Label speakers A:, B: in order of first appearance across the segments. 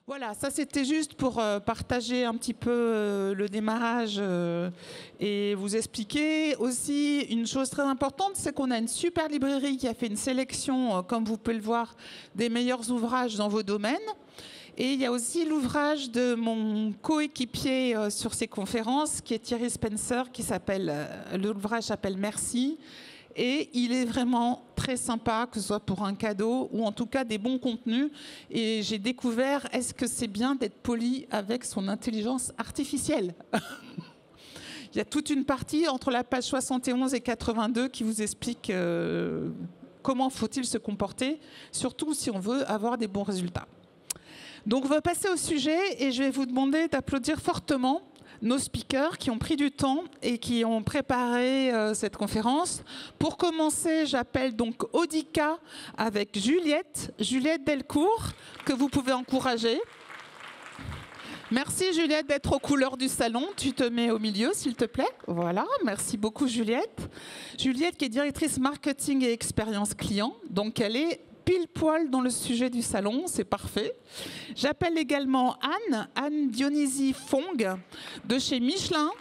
A: Voilà, ça c'était juste pour partager un petit peu le démarrage et vous expliquer aussi une chose très importante, c'est qu'on a une super librairie qui a fait une sélection, comme vous pouvez le voir, des meilleurs ouvrages dans vos domaines. Et il y a aussi l'ouvrage de mon coéquipier sur ces conférences, qui est Thierry Spencer, l'ouvrage s'appelle Merci. Et il est vraiment très sympa, que ce soit pour un cadeau ou en tout cas des bons contenus. Et j'ai découvert, est-ce que c'est bien d'être poli avec son intelligence artificielle? Il y a toute une partie entre la page 71 et 82 qui vous explique comment faut-il se comporter, surtout si on veut avoir des bons résultats. Donc on va passer au sujet et je vais vous demander d'applaudir fortement nos speakers qui ont pris du temps et qui ont préparé cette conférence. Pour commencer, j'appelle donc Audica avec Juliette Delcourt, que vous pouvez encourager. Merci Juliette d'être aux couleurs du salon. Tu te mets au milieu, s'il te plaît. Voilà, merci beaucoup Juliette. Juliette qui est directrice marketing et expérience client. Donc elle est pile poil dans le sujet du salon, c'est parfait. J'appelle également Anne Dionysie Fong de chez Michelin.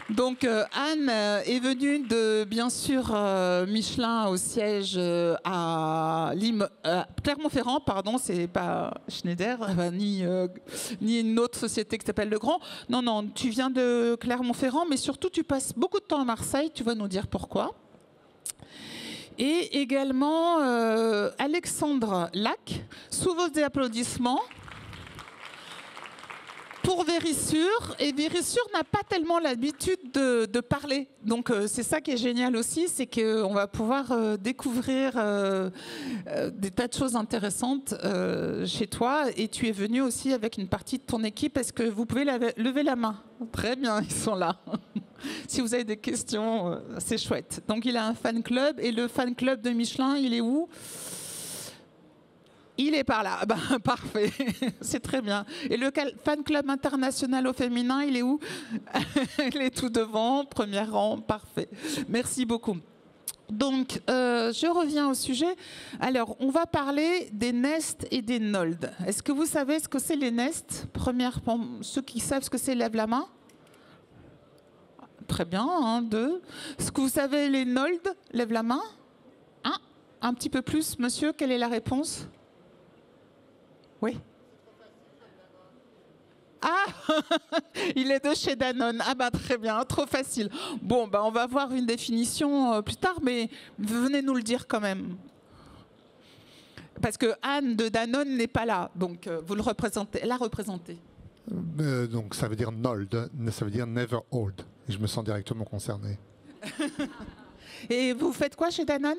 A: Donc Anne est venue de, bien sûr, Michelin au siège à Clermont-Ferrand, pardon, c'est pas Schneider, ni une autre société qui s'appelle Legrand. Non, non, tu viens de Clermont-Ferrand, mais surtout tu passes beaucoup de temps à Marseille, tu vas nous dire pourquoi. Et également Alexandre Lac, sous vos applaudissements, pour Vérissure. Et Vérissure n'a pas tellement l'habitude de parler. Donc c'est ça qui est génial aussi, c'est qu'on va pouvoir découvrir des tas de choses intéressantes chez toi. Et tu es venu aussi avec une partie de ton équipe. Est-ce que vous pouvez lever la main? Très bien, ils sont là. Si vous avez des questions, c'est chouette. Donc il a un fan club. Et le fan club de Michelin, il est où? Il est par là. Ben, parfait. C'est très bien. Et le fan club international au féminin, il est où? Il est tout devant, premier rang. Parfait. Merci beaucoup. Donc, je reviens au sujet. Alors, on va parler des Nest et des Nold. Est-ce que vous savez ce que c'est les Nest? Ceux qui savent ce que c'est, lèvent la main. Très bien, 1, 2. Est-ce que vous savez les Nold? Lève la main. Un petit peu plus, monsieur, quelle est la réponse? Oui. Ah, il est de chez Danone. Ah bah très bien, trop facile. Bon, bah on va voir une définition plus tard, mais venez nous le dire quand même. Parce que Anne de Danone n'est pas là, donc vous la représentez.
B: Donc ça veut dire NOLD, ça veut dire Never Old. Et je me sens directement concerné.
A: Et vous faites quoi chez Danone?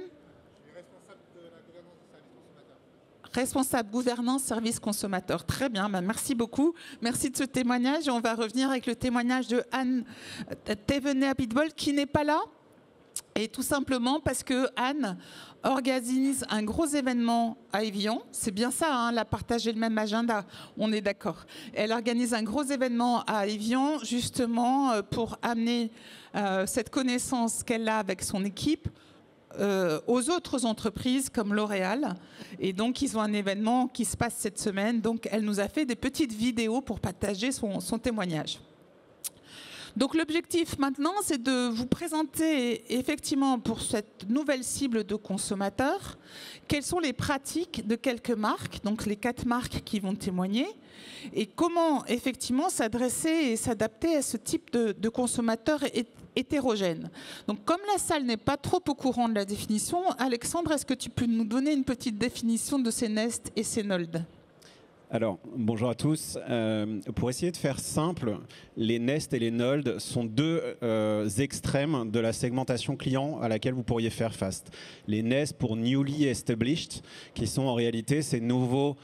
A: Responsable gouvernance service consommateur. Très bien, ben merci beaucoup. Merci de ce témoignage. Et on va revenir avec le témoignage de Anne Thévenet-Abitbol qui n'est pas là. Et tout simplement parce que Anne organise un gros événement à Évian. C'est bien ça, hein, elle a partagé le même agenda, on est d'accord. Elle organise un gros événement à Évian justement pour amener cette connaissance qu'elle a avec son équipe aux autres entreprises comme L'Oréal. Et donc, ils ont un événement qui se passe cette semaine. Donc, elle nous a fait des petites vidéos pour partager son témoignage. Donc, l'objectif maintenant, c'est de vous présenter effectivement pour cette nouvelle cible de consommateurs, quelles sont les pratiques de quelques marques, donc les 4 marques qui vont témoigner, et comment effectivement s'adresser et s'adapter à ce type de consommateurs hétérogène. Donc, comme la salle n'est pas trop au courant de la définition, Alexandre, est-ce que tu peux nous donner une petite définition de ces Nest et ces Nold?
C: Alors, bonjour à tous. Pour essayer de faire simple, les Nest et les Nold sont 2 extrêmes de la segmentation client à laquelle vous pourriez faire face. Les Nest pour Newly Established, qui sont en réalité ces nouveaux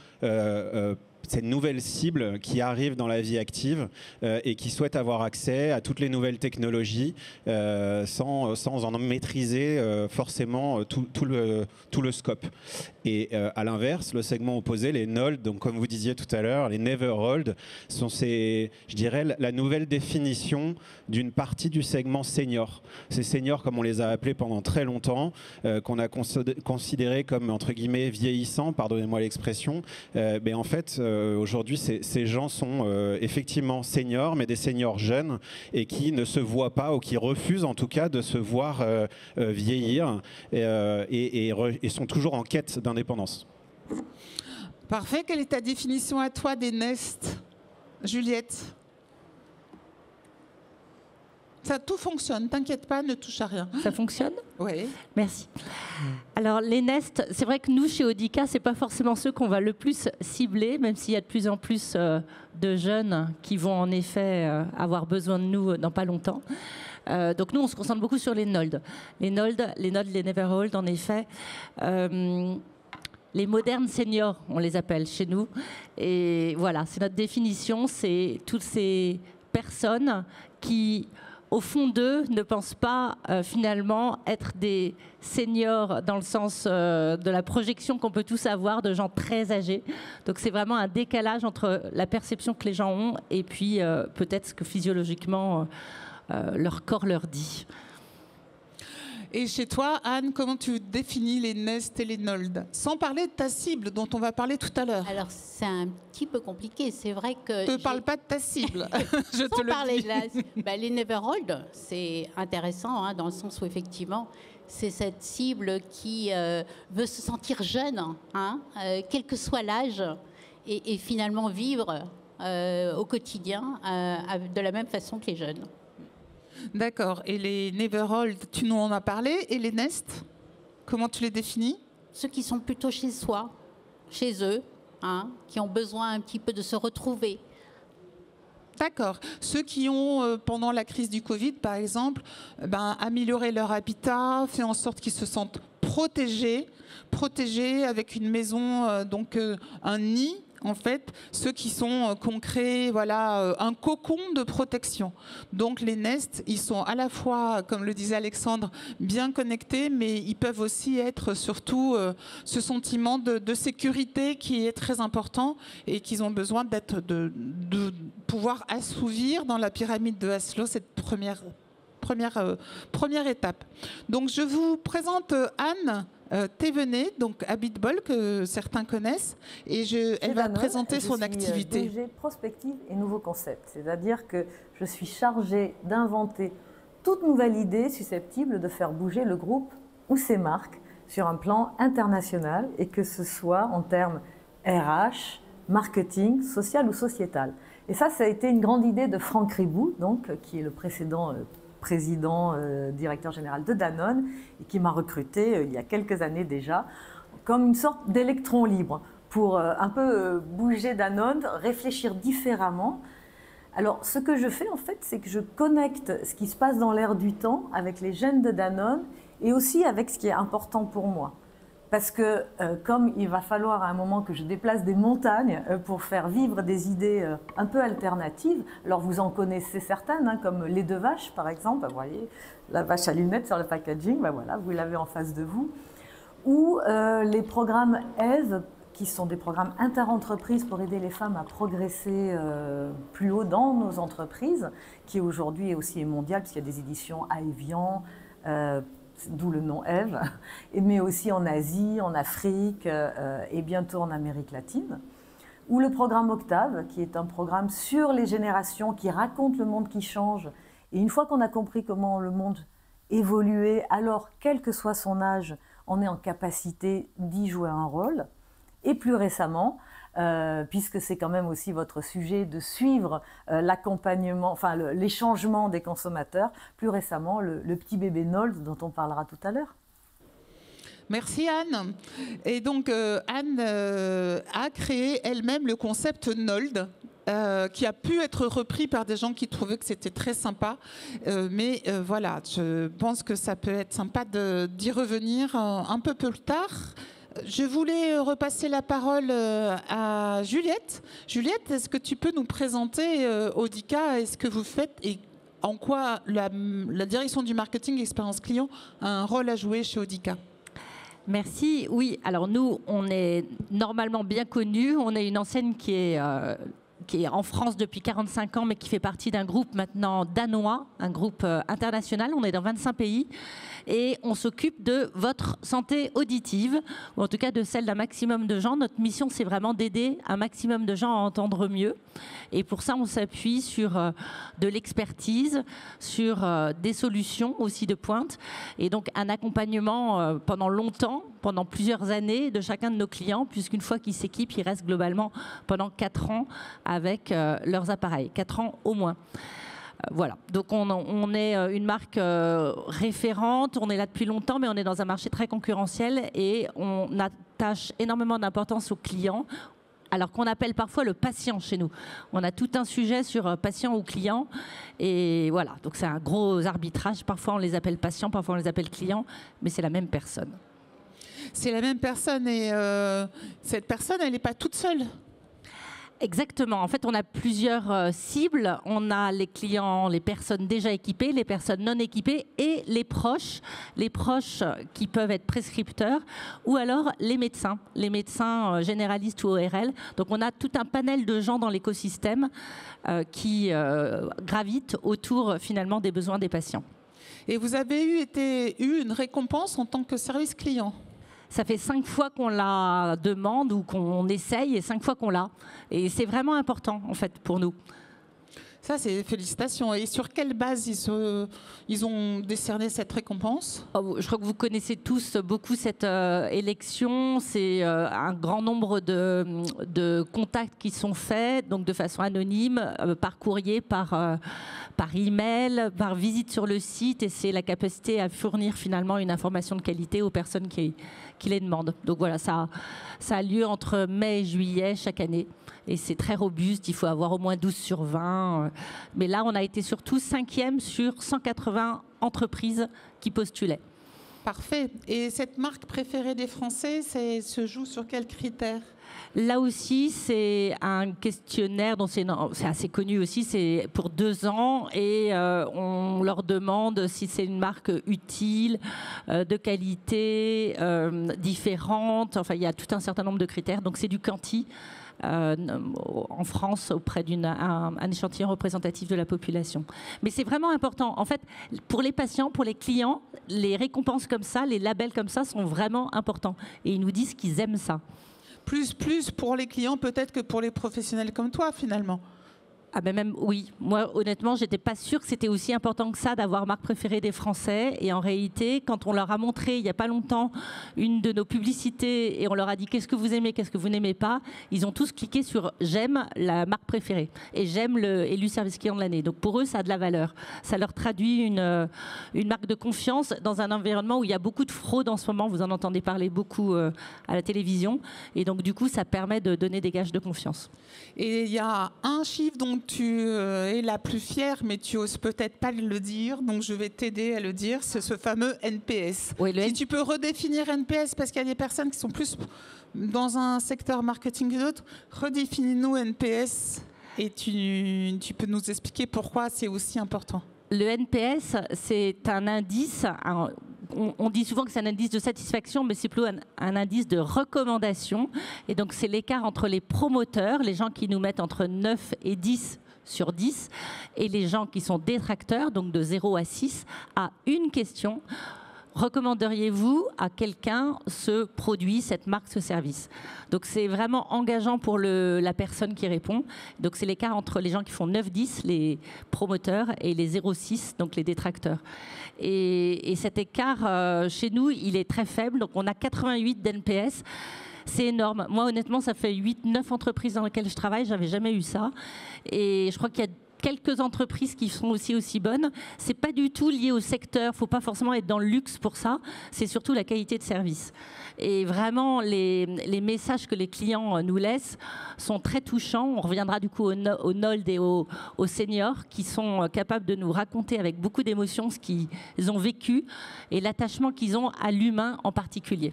C: cette nouvelle cible qui arrive dans la vie active et qui souhaite avoir accès à toutes les nouvelles technologies sans en maîtriser forcément tout le scope. Et à l'inverse, le segment opposé, les NOLD, donc comme vous disiez tout à l'heure, les Never Old, sont je dirais, la nouvelle définition d'une partie du segment senior. Ces seniors, comme on les a appelés pendant très longtemps, qu'on a considérés comme, entre guillemets, vieillissants, pardonnez-moi l'expression, mais en fait, aujourd'hui, ces gens sont effectivement seniors, mais des seniors jeunes et qui ne se voient pas, ou qui refusent en tout cas de se voir vieillir et sont toujours en quête d'indépendance.
A: Parfait. Quelle est ta définition à toi des Nest, Juliette? Ça, tout fonctionne, t'inquiète pas, ne touche à rien.
D: Ça fonctionne?
A: Oui.
D: Merci. Alors, les Nest, c'est vrai que nous, chez Audica, ce n'est pas forcément ceux qu'on va le plus cibler, même s'il y a de plus en plus de jeunes qui vont en effet avoir besoin de nous dans pas longtemps. Donc nous, on se concentre beaucoup sur les NOLD. Les NOLD, les Never Old, en effet. Les modernes seniors, on les appelle chez nous. Et voilà, c'est notre définition, c'est toutes ces personnes qui, au fond d'eux, ne pensent pas finalement être des seniors dans le sens de la projection qu'on peut tous avoir de gens très âgés. Donc c'est vraiment un décalage entre la perception que les gens ont et puis peut-être ce que physiologiquement leur corps leur dit.
A: Et chez toi, Anne, comment tu définis les Nest et les NOLD? Sans parler de ta cible, dont on va parler tout à l'heure.
E: Alors, c'est un petit peu compliqué. C'est vrai que...
A: Je ne te parle pas de ta cible, je te le dis.
E: Les Never Old, c'est intéressant, hein, dans le sens où, effectivement, c'est cette cible qui veut se sentir jeune, hein, quel que soit l'âge, et finalement vivre au quotidien de la même façon que les jeunes.
A: D'accord. Et les Never Old, tu nous en as parlé. Et les Nest, comment tu les définis?
E: Ceux qui sont plutôt chez soi, chez eux, hein, qui ont besoin un petit peu de se retrouver.
A: D'accord. Ceux qui ont, pendant la crise du Covid, par exemple, amélioré leur habitat, fait en sorte qu'ils se sentent protégés avec une maison, donc un nid. En fait, ceux qui ont créé un cocon de protection. Donc les Nest, ils sont à la fois, comme le disait Alexandre, bien connectés, mais ils peuvent aussi être surtout ce sentiment de sécurité qui est très important et qu'ils ont besoin de pouvoir assouvir dans la pyramide de Maslow cette première étape. Donc je vous présente Anne Thévenet, donc à BitBall, que certains connaissent, et elle va présenter son activité.
F: Je suis DG prospective et nouveaux concepts, c'est-à-dire que je suis chargée d'inventer toute nouvelle idée susceptible de faire bouger le groupe ou ses marques sur un plan international, et que ce soit en termes RH, marketing, social ou sociétal. Et ça a été une grande idée de Franck Ribou, donc, qui est le précédent président, directeur général de Danone, et qui m'a recruté il y a quelques années déjà, comme une sorte d'électron libre, pour un peu bouger Danone, réfléchir différemment. Alors, ce que je fais, en fait, c'est que je connecte ce qui se passe dans l'air du temps avec les gènes de Danone et aussi avec ce qui est important pour moi. Parce que comme il va falloir à un moment que je déplace des montagnes pour faire vivre des idées un peu alternatives, alors vous en connaissez certaines, hein, comme lait de vache par exemple, vous voyez, la vache à lunettes sur le packaging, ben voilà, vous l'avez en face de vous, ou les programmes EVE, qui sont des programmes interentreprises pour aider les femmes à progresser plus haut dans nos entreprises, qui aujourd'hui aussi est mondial, puisqu'il y a des éditions à Evian, d'où le nom Eve, mais aussi en Asie, en Afrique et bientôt en Amérique latine. Ou le programme Octave, qui est un programme sur les générations, qui raconte le monde qui change. Et une fois qu'on a compris comment le monde évoluait, alors, quel que soit son âge, on est en capacité d'y jouer un rôle. Et plus récemment, puisque c'est quand même aussi votre sujet de suivre l'accompagnement, enfin les changements des consommateurs, plus récemment le petit bébé NOLD dont on parlera tout à l'heure.
A: Merci Anne. Et donc Anne a créé elle-même le concept NOLD. Qui a pu être repris par des gens qui trouvaient que c'était très sympa. Mais voilà, je pense que ça peut être sympa d'y revenir un peu plus tard. Je voulais repasser la parole à Juliette. Juliette, est-ce que tu peux nous présenter Audica et ce que vous faites et en quoi la direction du marketing expérience client a un rôle à jouer chez Audica?
D: Merci. Oui, alors nous, on est normalement bien connus. On est une enseigne qui est en France depuis 45 ans, mais qui fait partie d'un groupe maintenant danois, un groupe international. On est dans 25 pays et on s'occupe de votre santé auditive, ou en tout cas de celle d'un maximum de gens. Notre mission, c'est vraiment d'aider un maximum de gens à entendre mieux. Et pour ça, on s'appuie sur de l'expertise, sur des solutions aussi de pointe, et donc un accompagnement pendant longtemps, pendant plusieurs années de chacun de nos clients, puisqu'une fois qu'ils s'équipent, ils restent globalement pendant 4 ans avec leurs appareils, 4 ans au moins. Voilà, donc on est une marque référente, on est là depuis longtemps, mais on est dans un marché très concurrentiel et on attache énormément d'importance aux clients, alors qu'on appelle parfois le patient chez nous. On a tout un sujet sur patient ou client, et voilà, donc c'est un gros arbitrage. Parfois on les appelle patients, parfois on les appelle clients, mais c'est la même personne.
A: C'est la même personne et cette personne, elle n'est pas toute seule.
D: Exactement. En fait, on a plusieurs cibles. On a les clients, les personnes déjà équipées, les personnes non équipées et les proches qui peuvent être prescripteurs ou alors les médecins généralistes ou ORL. Donc, on a tout un panel de gens dans l'écosystème qui gravitent autour finalement des besoins des patients.
A: Et vous avez eu une récompense en tant que service client?
D: Ça fait 5 fois qu'on la demande ou qu'on essaye et 5 fois qu'on l'a. Et c'est vraiment important, en fait, pour nous.
A: Ça, c'est félicitations. Et sur quelle base ils ont décerné cette récompense?
D: Je crois que vous connaissez tous beaucoup cette élection. C'est un grand nombre de contacts qui sont faits, donc de façon anonyme, par courrier, par email, par visite sur le site. Et c'est la capacité à fournir finalement une information de qualité aux personnes qui les demandent. Donc voilà, ça a lieu entre mai et juillet chaque année. Et c'est très robuste, il faut avoir au moins 12 sur 20. Mais là, on a été surtout 5e sur 180 entreprises qui postulaient.
A: Parfait. Et cette marque préférée des Français, se joue sur quels critères?
D: Là aussi, c'est un questionnaire dont c'est assez connu aussi, c'est pour 2 ans et on leur demande si c'est une marque utile, de qualité, différente. Enfin, il y a tout un certain nombre de critères. Donc, c'est du quanti. En France auprès d'un échantillon représentatif de la population. Mais c'est vraiment important. En fait, pour les patients, pour les clients, les récompenses comme ça, les labels comme ça sont vraiment importants. Et ils nous disent qu'ils aiment ça.
A: Plus pour les clients peut-être que pour les professionnels comme toi, finalement.
D: Ah ben même oui, moi honnêtement j'étais pas sûre que c'était aussi important que ça d'avoir marque préférée des Français, et en réalité quand on leur a montré il y a pas longtemps une de nos publicités et on leur a dit qu'est-ce que vous aimez, qu'est-ce que vous n'aimez pas, ils ont tous cliqué sur j'aime la marque préférée et j'aime le élu service client de l'année. Donc pour eux ça a de la valeur, ça leur traduit une marque de confiance dans un environnement où il y a beaucoup de fraude en ce moment, vous en entendez parler beaucoup à la télévision, et donc du coup ça permet de donner des gages de confiance.
A: Et il y a un chiffre dont tu es la plus fière, mais tu oses peut-être pas le dire, donc je vais t'aider à le dire, c'est ce fameux NPS. Oui, si tu peux redéfinir NPS, parce qu'il y a des personnes qui sont plus dans un secteur marketing que d'autres, redéfinis-nous NPS et tu peux nous expliquer pourquoi c'est aussi important.
D: Le NPS, c'est un indice, on dit souvent que c'est un indice de satisfaction, mais c'est plutôt un indice de recommandation. Et donc, c'est l'écart entre les promoteurs, les gens qui nous mettent entre 9 et 10 sur 10, et les gens qui sont détracteurs, donc de 0 à 6, à une question. Recommanderiez-vous à quelqu'un ce produit, cette marque, ce service? Donc c'est vraiment engageant pour la personne qui répond. Donc c'est l'écart entre les gens qui font 9-10, les promoteurs, et les 0-6, donc les détracteurs. Et cet écart, chez nous, il est très faible. Donc on a 88 d'NPS. C'est énorme. Moi, honnêtement, ça fait 8-9 entreprises dans lesquelles je travaille. J'avais jamais eu ça. Et je crois qu'il y a quelques entreprises qui sont aussi bonnes. C'est pas du tout lié au secteur. Faut pas forcément être dans le luxe pour ça. C'est surtout la qualité de service. Et vraiment, les messages que les clients nous laissent sont très touchants. On reviendra du coup aux NOLD et aux seniors qui sont capables de nous raconter avec beaucoup d'émotion ce qu'ils ont vécu et l'attachement qu'ils ont à l'humain en particulier.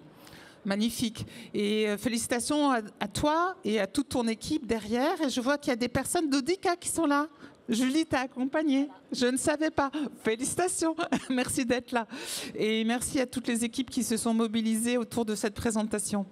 A: Magnifique. Et félicitations à toi et à toute ton équipe derrière. Et je vois qu'il y a des personnes d'Audica qui sont là. Julie t'a accompagnée. Je ne savais pas. Félicitations. Merci d'être là. Et merci à toutes les équipes qui se sont mobilisées autour de cette présentation.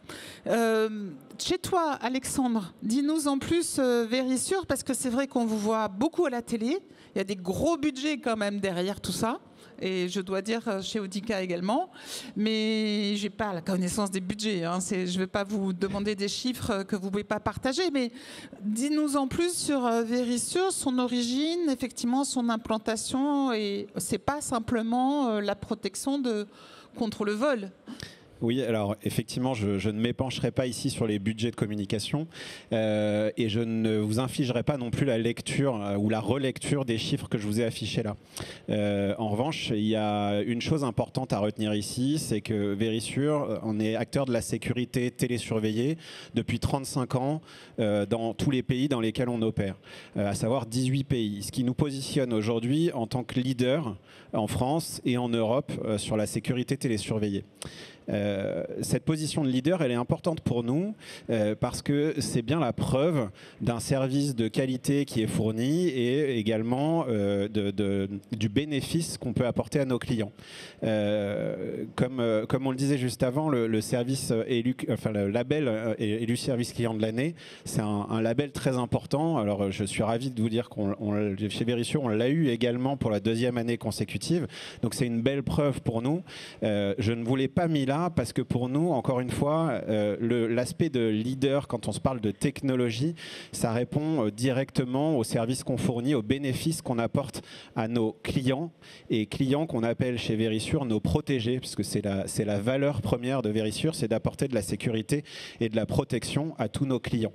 A: Chez toi, Alexandre, dis-nous en plus Verisure, parce que c'est vrai qu'on vous voit beaucoup à la télé. Il y a des gros budgets quand même derrière tout ça. Et je dois dire chez Audica également, mais je n'ai pas la connaissance des budgets. Hein. Je ne vais pas vous demander des chiffres que vous ne pouvez pas partager, mais dis-nous en plus sur Verisure, son origine, effectivement son implantation, et ce n'est pas simplement la protection contre le vol.
C: Oui, alors effectivement, je ne m'épancherai pas ici sur les budgets de communication et je ne vous infligerai pas non plus la lecture ou la relecture des chiffres que je vous ai affichés là. En revanche, il y a une chose importante à retenir ici, c'est que Verisure, on est acteur de la sécurité télésurveillée depuis 35 ans dans tous les pays dans lesquels on opère, à savoir 18 pays, ce qui nous positionne aujourd'hui en tant que leader en France et en Europe sur la sécurité télésurveillée. Cette position de leader, elle est importante pour nous parce que c'est bien la preuve d'un service de qualité qui est fourni et également du bénéfice qu'on peut apporter à nos clients. Comme on le disait juste avant, le service élu, enfin le label élu service client de l'année, c'est un label très important. Alors je suis ravi de vous dire chez Verisure, on l'a eu également pour la 2e année consécutive. Donc c'est une belle preuve pour nous. Je ne vous l'ai pas mis là parce que pour nous, encore une fois, l'aspect de leader, quand on se parle de technologie, ça répond directement aux services qu'on fournit, aux bénéfices qu'on apporte à nos clients et clients qu'on appelle chez Verisure nos protégés, puisque c'est la valeur première de Verisure, c'est d'apporter de la sécurité et de la protection à tous nos clients.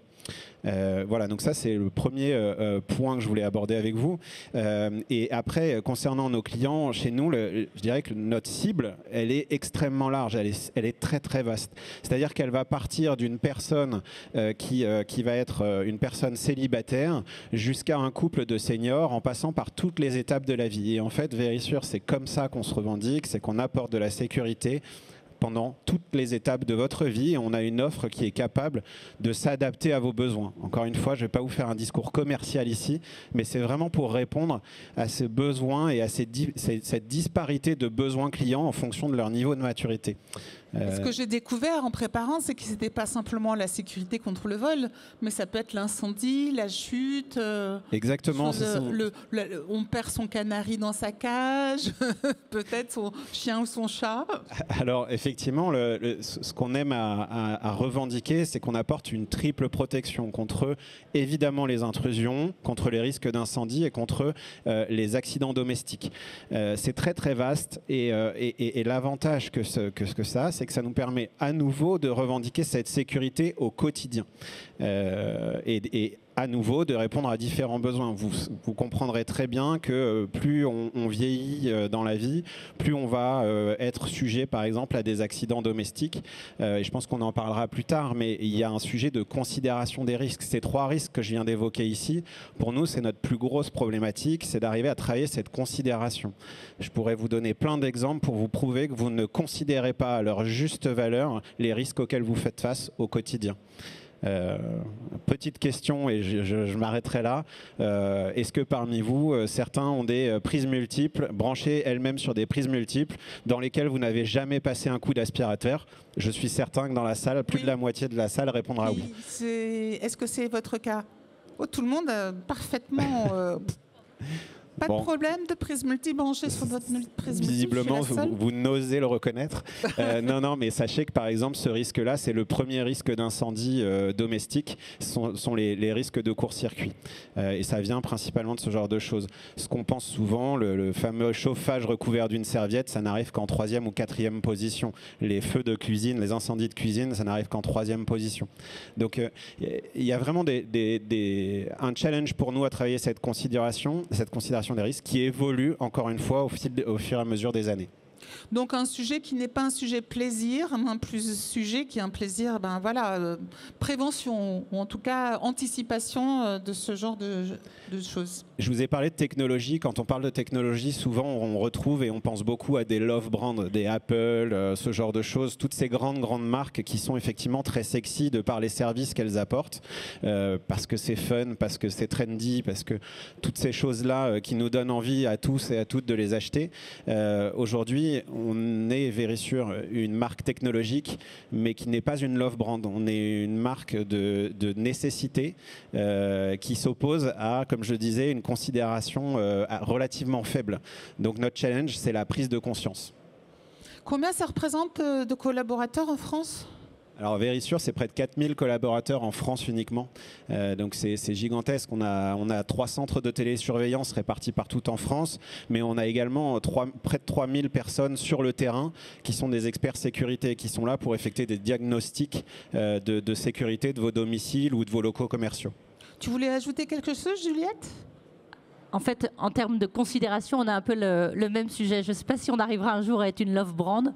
C: Voilà, donc ça c'est le premier point que je voulais aborder avec vous. Et après, concernant nos clients, chez nous, je dirais que notre cible, elle est extrêmement large, elle est très très vaste. C'est-à-dire qu'elle va partir d'une personne qui va être une personne célibataire jusqu'à un couple de seniors en passant par toutes les étapes de la vie. Et en fait, Verisure, c'est comme ça qu'on se revendique, c'est qu'on apporte de la sécurité pendant toutes les étapes de votre vie et on a une offre qui est capable de s'adapter à vos besoins. Encore une fois, je ne vais pas vous faire un discours commercial ici, mais c'est vraiment pour répondre à ces besoins et à cette disparité de besoins clients en fonction de leur niveau de maturité.
A: Ce que j'ai découvert en préparant, c'est que ce n'était pas simplement la sécurité contre le vol, mais ça peut être l'incendie, la chute.
C: Exactement.
A: On perd son canari dans sa cage, peut-être son chien ou son chat.
C: Alors effectivement, ce qu'on aime à revendiquer, c'est qu'on apporte une triple protection contre évidemment les intrusions, contre les risques d'incendie et contre les accidents domestiques. C'est très très vaste et l'avantage que ça a, c'est que ça nous permet à nouveau de revendiquer cette sécurité au quotidien et à nouveau de répondre à différents besoins. Vous comprendrez très bien que plus on vieillit dans la vie, plus on va être sujet par exemple à des accidents domestiques. Et je pense qu'on en parlera plus tard, mais il y a un sujet de considération des risques. Ces 3 risques que je viens d'évoquer ici, pour nous c'est notre plus grosse problématique, c'est d'arriver à travailler cette considération. Je pourrais vous donner plein d'exemples pour vous prouver que vous ne considérez pas à leur juste valeur les risques auxquels vous faites face au quotidien. Petite question et je m'arrêterai là. Est-ce que parmi vous, certains ont des prises multiples, branchées elles-mêmes sur des prises multiples, dans lesquelles vous n'avez jamais passé un coup d'aspirateur? Je suis certain que dans la salle, plus de la moitié de la salle répondra oui.
A: Est-ce que c'est votre cas? Tout le monde parfaitement... Pas de problème de prise multibranchée sur votre prise multiple?
C: Visiblement, vous n'osez le reconnaître. Non, mais sachez que par exemple, ce risque-là, c'est le premier risque d'incendie domestique, sont les risques de court-circuit. Et ça vient principalement de ce genre de choses. Ce qu'on pense souvent, le fameux chauffage recouvert d'une serviette, ça n'arrive qu'en 3e ou 4e position. Les feux de cuisine, les incendies de cuisine, ça n'arrive qu'en 3e position. Donc, il y a vraiment un challenge pour nous à travailler cette considération des risques qui évolue encore une fois au fur et à mesure des années.
A: Donc un sujet qui n'est pas un sujet plaisir, un sujet qui est un plaisir, prévention ou en tout cas anticipation de ce genre de choses.
C: Je vous ai parlé de technologie. Quand on parle de technologie, souvent on retrouve et on pense beaucoup à des love brands, des Apple, ce genre de choses, toutes ces grandes marques qui sont effectivement très sexy de par les services qu'elles apportent, parce que c'est fun, parce que c'est trendy, parce que toutes ces choses-là qui nous donnent envie à tous et à toutes de les acheter. Aujourd'hui, on est Verisure une marque technologique, mais qui n'est pas une love brand. On est une marque de nécessité qui s'oppose à, comme je disais, une considération relativement faible. Donc notre challenge, c'est la prise de conscience.
A: Combien ça représente de collaborateurs en France ?
C: Alors Verisure, c'est près de 4000 collaborateurs en France uniquement. Donc c'est gigantesque. On a 3 centres de télésurveillance répartis partout en France, mais on a également près de 3000 personnes sur le terrain qui sont des experts sécurité, qui sont là pour effectuer des diagnostics de sécurité de vos domiciles ou de vos locaux commerciaux.
A: Tu voulais ajouter quelque chose, Juliette ?
D: En fait, en termes de considération, on a un peu le même sujet. Je ne sais pas si on arrivera un jour à être une love brand.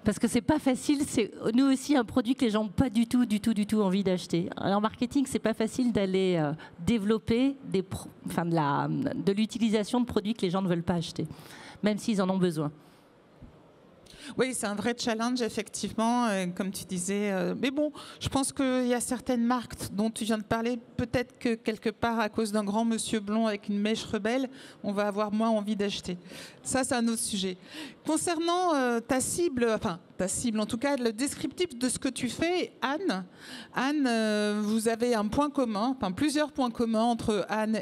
D: Parce que c'est pas facile, c'est nous aussi un produit que les gens n'ont pas du tout envie d'acheter. En marketing, c'est pas facile d'aller développer de l'utilisation de produits que les gens ne veulent pas acheter, même s'ils en ont besoin.
A: Oui, c'est un vrai challenge, effectivement, comme tu disais. Mais bon, je pense qu'il y a certaines marques dont tu viens de parler. Peut-être que quelque part, à cause d'un grand monsieur blond avec une mèche rebelle, on va avoir moins envie d'acheter. Ça, c'est un autre sujet. Concernant ta cible, en tout cas, le descriptif de ce que tu fais, Anne, vous avez un point commun, plusieurs points communs entre Anne.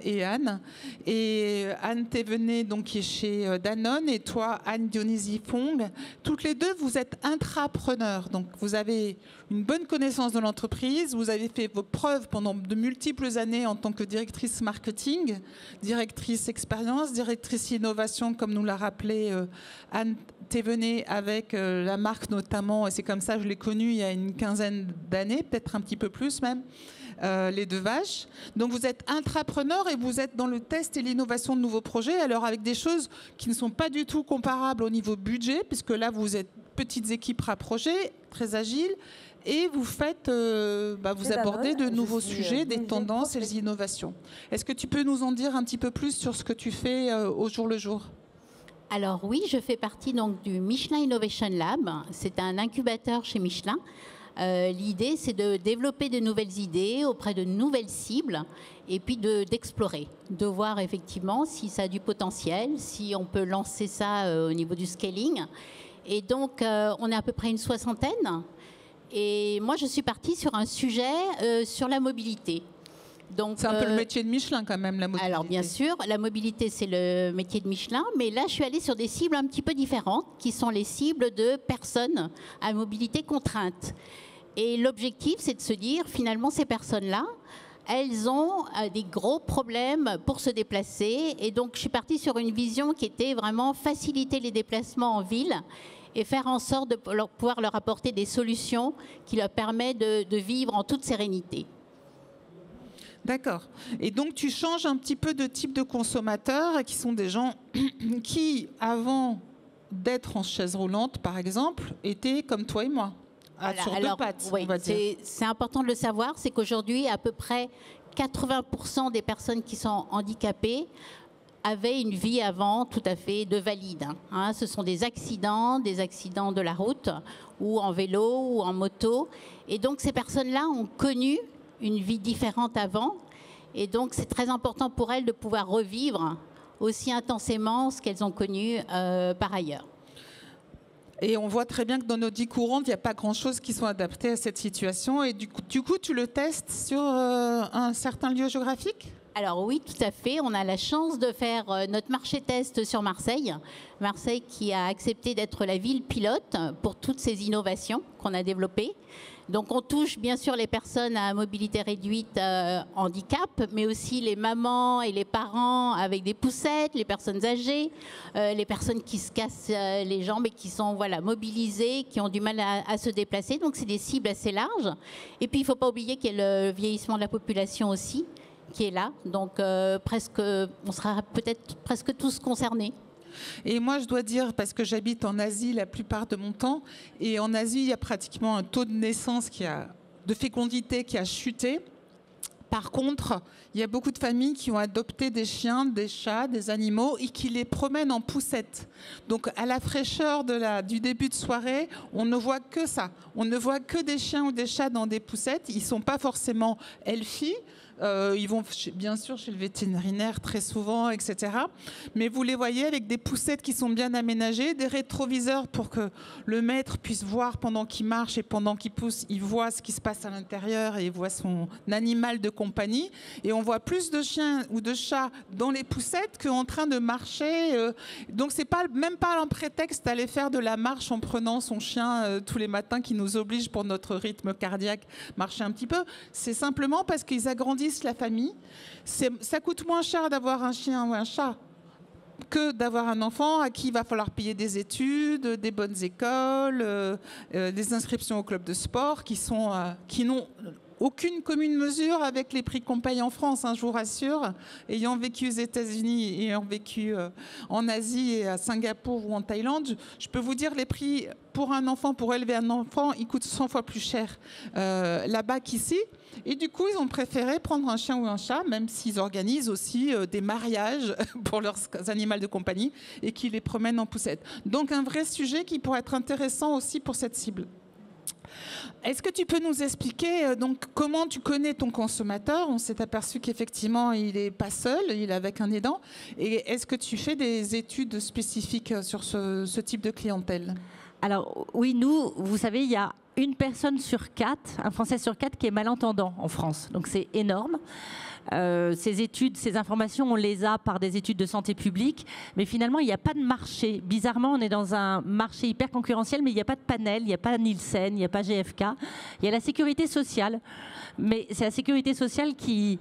A: Et Anne Thévenet, donc, qui est chez Danone, et toi, Anne Dionysii-Fong. Toutes les deux, vous êtes intrapreneurs. Donc, vous avez une bonne connaissance de l'entreprise. Vous avez fait vos preuves pendant de multiples années en tant que directrice marketing, directrice expérience, directrice innovation, comme nous l'a rappelé Anne Thévenet, avec la marque notamment, et c'est comme ça que je l'ai connue il y a une quinzaine d'années, peut-être un petit peu plus même, les Deux Vaches. Donc vous êtes intrapreneur et vous êtes dans le test et l'innovation de nouveaux projets, alors avec des choses qui ne sont pas du tout comparables au niveau budget, puisque là vous êtes petites équipes rapprochées, très agiles, et vous faites, vous abordez de nouveaux sujets, des tendances et des innovations. Est-ce que tu peux nous en dire un petit peu plus sur ce que tu fais au jour le jour ?
E: Alors oui, je fais partie donc du Michelin Innovation Lab. C'est un incubateur chez Michelin. L'idée, c'est de développer de nouvelles idées auprès de nouvelles cibles et puis d'explorer, de voir effectivement si ça a du potentiel, si on peut lancer ça au niveau du scaling. Et donc, on est à peu près une 60aine. Et moi, je suis partie sur un sujet sur la mobilité.
A: C'est un peu le métier de Michelin quand même, la mobilité.
E: Alors bien sûr, la mobilité c'est le métier de Michelin, mais là je suis allée sur des cibles un petit peu différentes, qui sont les cibles de personnes à mobilité contrainte. Et l'objectif c'est de se dire finalement ces personnes-là, elles ont des gros problèmes pour se déplacer. Et donc je suis partie sur une vision qui était vraiment faciliter les déplacements en ville et faire en sorte de pouvoir leur apporter des solutions qui leur permettent de vivre en toute sérénité.
A: D'accord. Et donc, tu changes un petit peu de type de consommateurs qui sont des gens qui, avant d'être en chaise roulante, par exemple, étaient comme toi et moi, sur deux pattes,
E: oui,
A: on va dire.
E: C'est important de le savoir, c'est qu'aujourd'hui, à peu près 80% des personnes qui sont handicapées avaient une vie avant tout à fait de valide. Ce sont des accidents de la route, ou en vélo, ou en moto. Et donc, ces personnes-là ont connu une vie différente avant, et donc c'est très important pour elles de pouvoir revivre aussi intensément ce qu'elles ont connu par ailleurs.
A: Et on voit très bien que dans nos 10 courantes, il n'y a pas grand-chose qui soit adapté à cette situation, et du coup tu le testes sur un certain lieu géographique ?
E: Alors oui, tout à fait. On a la chance de faire notre marché test sur Marseille. Marseille qui a accepté d'être la ville pilote pour toutes ces innovations qu'on a développées. Donc on touche bien sûr les personnes à mobilité réduite, handicap, mais aussi les mamans et les parents avec des poussettes, les personnes âgées, les personnes qui se cassent les jambes et qui sont mobilisées, qui ont du mal à se déplacer. Donc c'est des cibles assez larges. Et puis il ne faut pas oublier qu'il y a le vieillissement de la population aussi qui est là. Donc on sera peut-être presque tous concernés.
A: Et moi, je dois dire, parce que j'habite en Asie la plupart de mon temps, et en Asie, il y a pratiquement un taux de naissance de fécondité qui a chuté, Par contre, il y a beaucoup de familles qui ont adopté des chiens, des chats, des animaux et qui les promènent en poussette. Donc à la fraîcheur du début de soirée, on ne voit que ça. On ne voit que des chiens ou des chats dans des poussettes. Ils ne sont pas forcément healthy. Ils vont bien sûr chez le vétérinaire très souvent, etc. Mais vous les voyez avec des poussettes qui sont bien aménagées, des rétroviseurs pour que le maître puisse voir pendant qu'il marche et pendant qu'il pousse, il voit ce qui se passe à l'intérieur et il voit son animal de compagnie. Et on voit plus de chiens ou de chats dans les poussettes qu'en train de marcher. Donc c'est même pas un prétexte d'aller faire de la marche en prenant son chien tous les matins qui nous oblige pour notre rythme cardiaque marcher un petit peu. C'est simplement parce qu'ils agrandissent la famille. Ça coûte moins cher d'avoir un chien ou un chat que d'avoir un enfant à qui il va falloir payer des études, des bonnes écoles, des inscriptions au club de sport qui n'ont aucune commune mesure avec les prix qu'on paye en France, hein, je vous rassure. Ayant vécu aux États-Unis et ayant vécu en Asie et à Singapour ou en Thaïlande, je peux vous dire les prix pour un enfant, pour élever un enfant, ils coûtent 100 fois plus cher là-bas qu'ici. Et du coup, ils ont préféré prendre un chien ou un chat, même s'ils organisent aussi des mariages pour leurs animaux de compagnie et qui les promènent en poussette. Donc un vrai sujet qui pourrait être intéressant aussi pour cette cible. Est-ce que tu peux nous expliquer donc comment tu connais ton consommateur? On s'est aperçu qu'effectivement il n'est pas seul, il est avec un aidant. Et est-ce que tu fais des études spécifiques sur ce type de clientèle?
D: Alors oui, nous, vous savez, il y a une personne sur 4, un Français sur 4 qui est malentendant en France. Donc c'est énorme. Ces études, ces informations, on les a par des études de santé publique, mais finalement, il n'y a pas de marché. Bizarrement, on est dans un marché hyper concurrentiel, mais il n'y a pas de panel, il n'y a pas Nielsen, il n'y a pas GfK. Il y a la sécurité sociale, mais c'est la sécurité sociale qui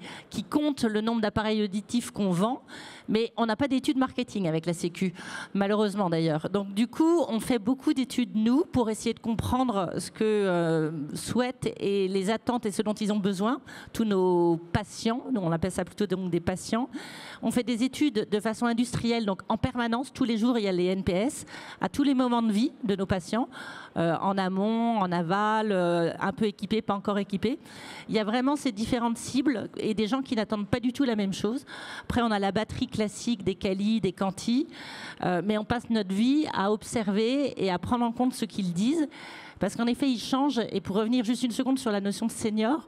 D: compte le nombre d'appareils auditifs qu'on vend, mais on n'a pas d'études marketing avec la Sécu, malheureusement d'ailleurs. Donc du coup, on fait beaucoup d'études, nous, pour essayer de comprendre ce que souhaitent et les attentes et ce dont ils ont besoin, tous nos patients. On appelle ça plutôt donc des patients. On fait des études de façon industrielle, donc en permanence, tous les jours, il y a les NPS, à tous les moments de vie de nos patients, en amont, en aval, un peu équipés, pas encore équipés. Il y a vraiment ces différentes cibles et des gens qui n'attendent pas du tout la même chose. Après, on a la batterie classique des Kali, des Canti, mais on passe notre vie à observer et à prendre en compte ce qu'ils disent. Parce qu'en effet, ils changent. Et pour revenir juste une seconde sur la notion de senior,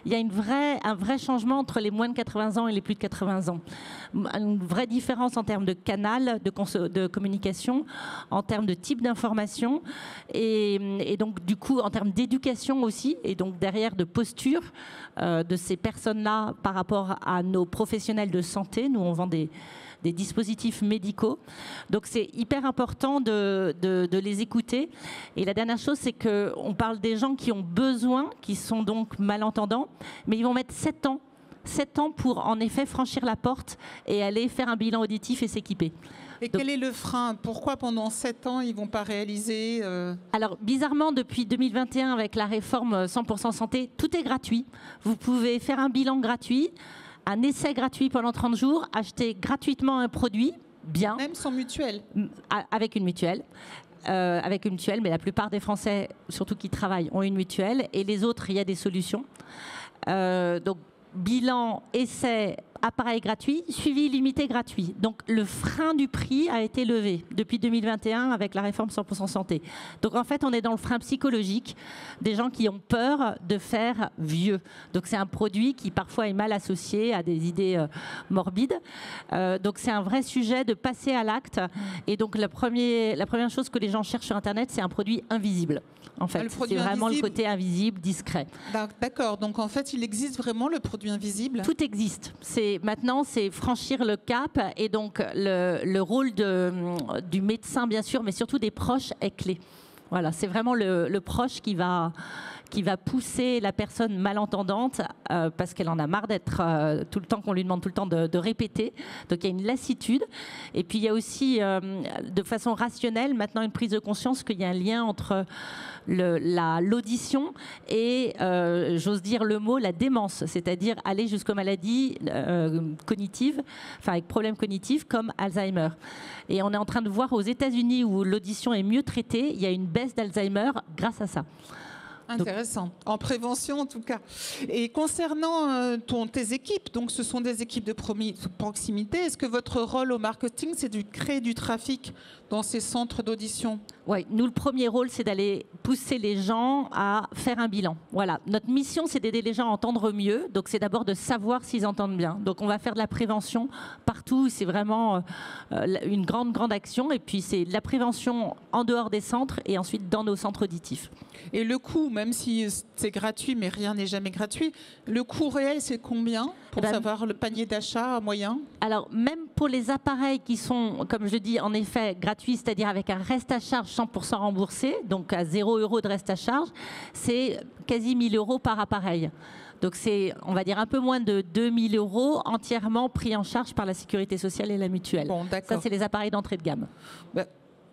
D: il y a un vrai changement entre les moins de 80 ans et les plus de 80 ans. Une vraie différence en termes de canal de communication, en termes de type d'information et donc du coup en termes d'éducation aussi et donc derrière de posture de ces personnes-là par rapport à nos professionnels de santé. Nous, on vend des dispositifs médicaux. Donc c'est hyper important de les écouter. Et la dernière chose, c'est qu'on parle des gens qui ont besoin, qui sont donc malentendants, mais ils vont mettre 7 ans pour en effet franchir la porte et aller faire un bilan auditif et s'équiper.
A: Et quel est le frein? Pourquoi pendant 7 ans, ils ne vont pas réaliser
D: Alors, bizarrement, depuis 2021, avec la réforme 100% santé, tout est gratuit. Vous pouvez faire un bilan gratuit, un essai gratuit pendant 30 jours, acheter gratuitement un produit, bien.
A: Même sans mutuelle?
D: Avec une mutuelle. Mais la plupart des Français, surtout qui travaillent, ont une mutuelle. Et les autres, il y a des solutions. Donc, bilan, essai, appareil gratuit, suivi limité gratuit. Donc le frein du prix a été levé depuis 2021 avec la réforme 100% santé. Donc en fait, on est dans le frein psychologique des gens qui ont peur de faire vieux. Donc c'est un produit qui parfois est mal associé à des idées morbides. Donc c'est un vrai sujet de passer à l'acte. Et donc la première chose que les gens cherchent sur Internet, c'est un produit invisible. En fait, c'est vraiment le côté invisible, discret.
A: D'accord. Donc en fait, il existe vraiment le produit invisible?
D: Tout existe. Maintenant, c'est franchir le cap et donc le rôle du médecin, bien sûr, mais surtout des proches est clé. Voilà, c'est vraiment le proche qui va pousser la personne malentendante parce qu'elle en a marre d'être tout le temps, qu'on lui demande tout le temps de répéter. Donc il y a une lassitude. Et puis il y a aussi, de façon rationnelle, maintenant une prise de conscience qu'il y a un lien entre l'audition et, j'ose dire le mot, la démence, c'est-à-dire aller jusqu'aux maladies cognitives, enfin avec problèmes cognitifs comme Alzheimer. Et on est en train de voir aux États-Unis où l'audition est mieux traitée, il y a une baisse d'Alzheimer grâce à ça.
A: Intéressant. En prévention, en tout cas. Et concernant tes équipes, donc ce sont des équipes de proximité, est-ce que votre rôle au marketing, c'est de créer du trafic dans ces centres d'audition?
D: Oui, nous, le premier rôle, c'est d'aller pousser les gens à faire un bilan. Voilà. Notre mission, c'est d'aider les gens à entendre mieux. Donc, c'est d'abord de savoir s'ils entendent bien. Donc, on va faire de la prévention partout. C'est vraiment une grande action. Et puis, c'est de la prévention en dehors des centres et ensuite dans nos centres auditifs.
A: Et le coût, même si c'est gratuit, mais rien n'est jamais gratuit, le coût réel, c'est combien pour savoir le panier d'achat moyen? Alors,
D: même pour les appareils qui sont, comme je dis, en effet, gratuits, c'est-à-dire avec un reste à charge 100% remboursé, donc à 0 € de reste à charge, c'est quasi 1 000 € par appareil. Donc c'est, on va dire, un peu moins de 2 000 € entièrement pris en charge par la Sécurité sociale et la mutuelle.
A: Bon,
D: ça, c'est les appareils d'entrée de gamme.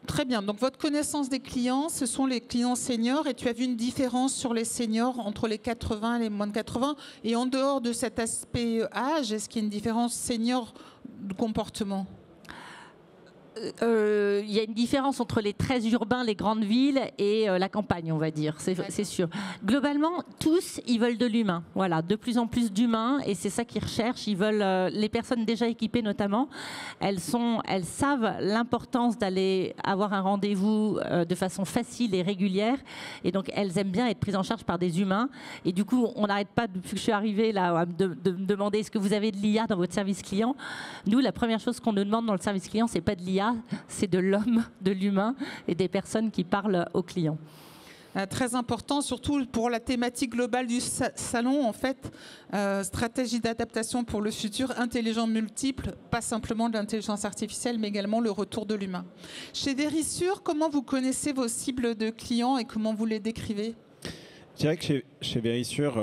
A: Très bien. Donc, votre connaissance des clients, ce sont les clients seniors. Et tu as vu une différence sur les seniors entre les 80 et les moins de 80. Et en dehors de cet aspect âge, est-ce qu'il y a une différence senior de comportement?
D: Il y a une différence entre les très urbains, les grandes villes et la campagne, on va dire, c'est sûr. Globalement, tous, ils veulent de l'humain. Voilà, de plus en plus d'humains, et c'est ça qu'ils recherchent. Ils veulent, les personnes déjà équipées notamment, elles savent l'importance d'aller avoir un rendez-vous de façon facile et régulière, et donc elles aiment bien être prises en charge par des humains. Et du coup, on n'arrête pas, depuis que je suis arrivée là, de me demander est-ce que vous avez de l'IA dans votre service client. Nous, la première chose qu'on nous demande dans le service client, c'est pas de l'IA, c'est de l'homme, de l'humain et des personnes qui parlent aux clients.
A: Très important, surtout pour la thématique globale du salon, en fait, stratégie d'adaptation pour le futur, intelligent multiple, pas simplement de l'intelligence artificielle, mais également le retour de l'humain. Chez Verisure, comment vous connaissez vos cibles de clients et comment vous les décrivez?
C: Je dirais que chez Verisure,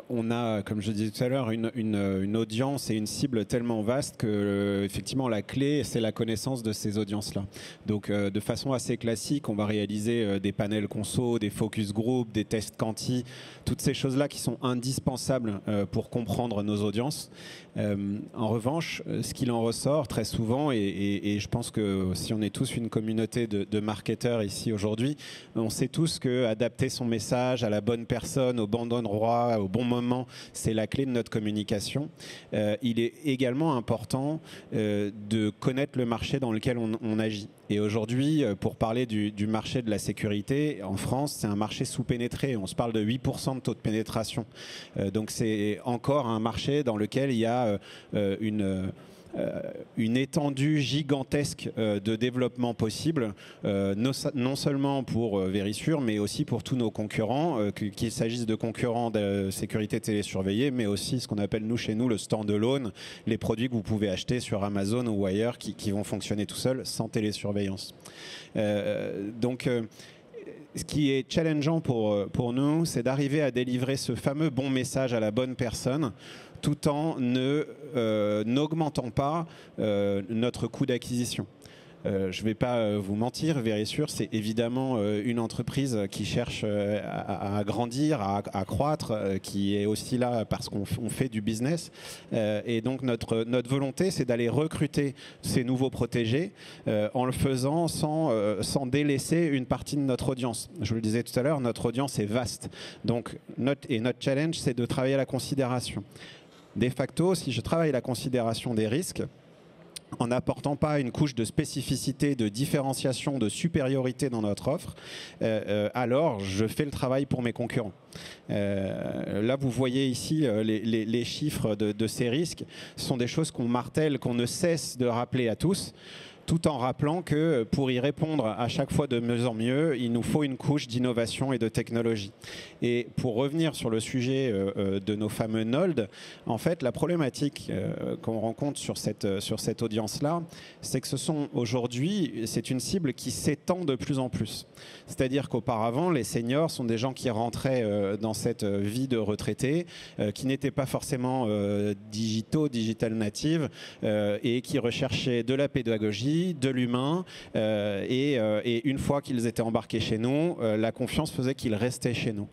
C: on a, comme je disais tout à l'heure, une audience et une cible tellement vaste que, effectivement, la clé, c'est la connaissance de ces audiences-là. Donc, de façon assez classique, on va réaliser des panels conso, des focus group, des tests quanti, toutes ces choses-là qui sont indispensables pour comprendre nos audiences. En revanche, ce qu'il en ressort très souvent, et je pense que si on est tous une communauté de marketeurs ici aujourd'hui, on sait tous que adapter son message à la bonne personne, au bon endroit, au bon moment, c'est la clé de notre communication. Il est également important de connaître le marché dans lequel on agit. Et aujourd'hui, pour parler du marché de la sécurité, en France, c'est un marché sous-pénétré. On se parle de 8% de taux de pénétration. Donc c'est encore un marché dans lequel il y a une étendue gigantesque de développement possible, non seulement pour Verisure, mais aussi pour tous nos concurrents, qu'il s'agisse de concurrents de sécurité télésurveillée, mais aussi ce qu'on appelle chez nous le standalone, les produits que vous pouvez acheter sur Amazon ou ailleurs qui vont fonctionner tout seuls sans télésurveillance. Donc, ce qui est challengeant pour nous, c'est d'arriver à délivrer ce fameux bon message à la bonne personne, tout en n'augmentant pas notre coût d'acquisition. Je ne vais pas vous mentir, Verisure, c'est évidemment une entreprise qui cherche à grandir, à croître, qui est aussi là parce qu'on fait du business. Et donc notre volonté, c'est d'aller recruter ces nouveaux protégés en le faisant sans délaisser une partie de notre audience. Je vous le disais tout à l'heure, notre audience est vaste. Donc notre challenge, c'est de travailler la considération. De facto, si je travaille la considération des risques, en n'apportant pas une couche de spécificité, de différenciation, de supériorité dans notre offre, alors je fais le travail pour mes concurrents. Là, vous voyez ici les chiffres de ces risques. Ce sont des choses qu'on martèle, qu'on ne cesse de rappeler à tous, tout en rappelant que pour y répondre à chaque fois de mieux en mieux, il nous faut une couche d'innovation et de technologie. Et pour revenir sur le sujet de nos fameux NOLD, en fait, la problématique qu'on rencontre sur cette audience-là, c'est que ce sont aujourd'hui, c'est une cible qui s'étend de plus en plus. C'est-à-dire qu'auparavant, les seniors sont des gens qui rentraient dans cette vie de retraité, qui n'étaient pas forcément digital native et qui recherchaient de la pédagogie, technologie, de l'humain, et une fois qu'ils étaient embarqués chez nous, la confiance faisait qu'ils restaient chez nous.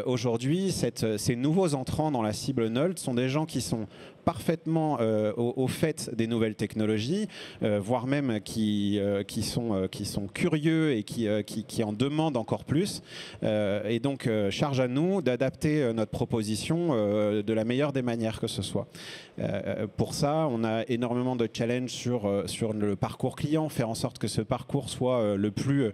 C: Aujourd'hui, ces nouveaux entrants dans la cible Nold sont des gens qui sont parfaitement au fait des nouvelles technologies, voire même qui sont curieux et qui en demandent encore plus. Et donc, charge à nous d'adapter notre proposition de la meilleure des manières que ce soit. Pour ça, on a énormément de challenges sur le parcours client, faire en sorte que ce parcours soit le plus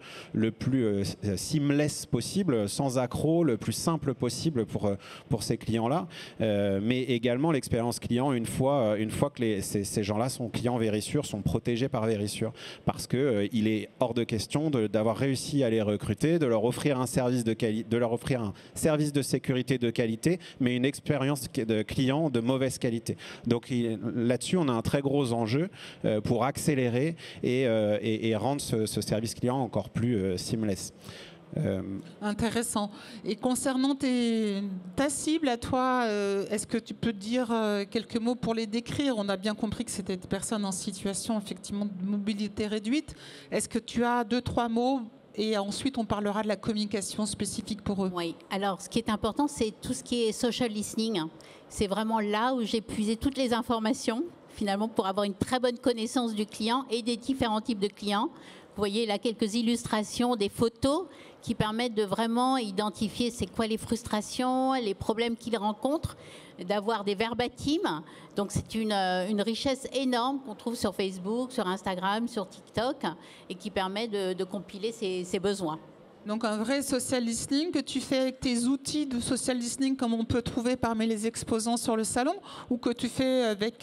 C: seamless possible, sans accroc, le plus simple possible pour ces clients-là, mais également l'expérience client une fois que ces gens-là sont clients Verisure, sont protégés par Verisure, parce qu'il est hors de question d'avoir réussi à les recruter, de leur offrir un service de sécurité de qualité, mais une expérience de client de mauvaise qualité. Donc là-dessus, on a un très gros enjeu pour accélérer et rendre ce service client encore plus seamless.
A: Intéressant. Et concernant ta cible à toi, est-ce que tu peux dire quelques mots pour les décrire? On a bien compris que c'était des personnes en situation effectivement de mobilité réduite. Est-ce que tu as 2-3 mots? Et ensuite, on parlera de la communication spécifique pour eux.
E: Oui, alors ce qui est important, c'est tout ce qui est social listening. C'est vraiment là où j'ai puisé toutes les informations, finalement, pour avoir une très bonne connaissance du client et des différents types de clients. Vous voyez là quelques illustrations, des photos qui permettent de vraiment identifier c'est quoi les frustrations, les problèmes qu'ils rencontrent, d'avoir des verbatims. Donc c'est une richesse énorme qu'on trouve sur Facebook, sur Instagram, sur TikTok et qui permet de compiler ces besoins.
A: Donc un vrai social listening que tu fais avec tes outils de social listening comme on peut trouver parmi les exposants sur le salon, ou que tu fais avec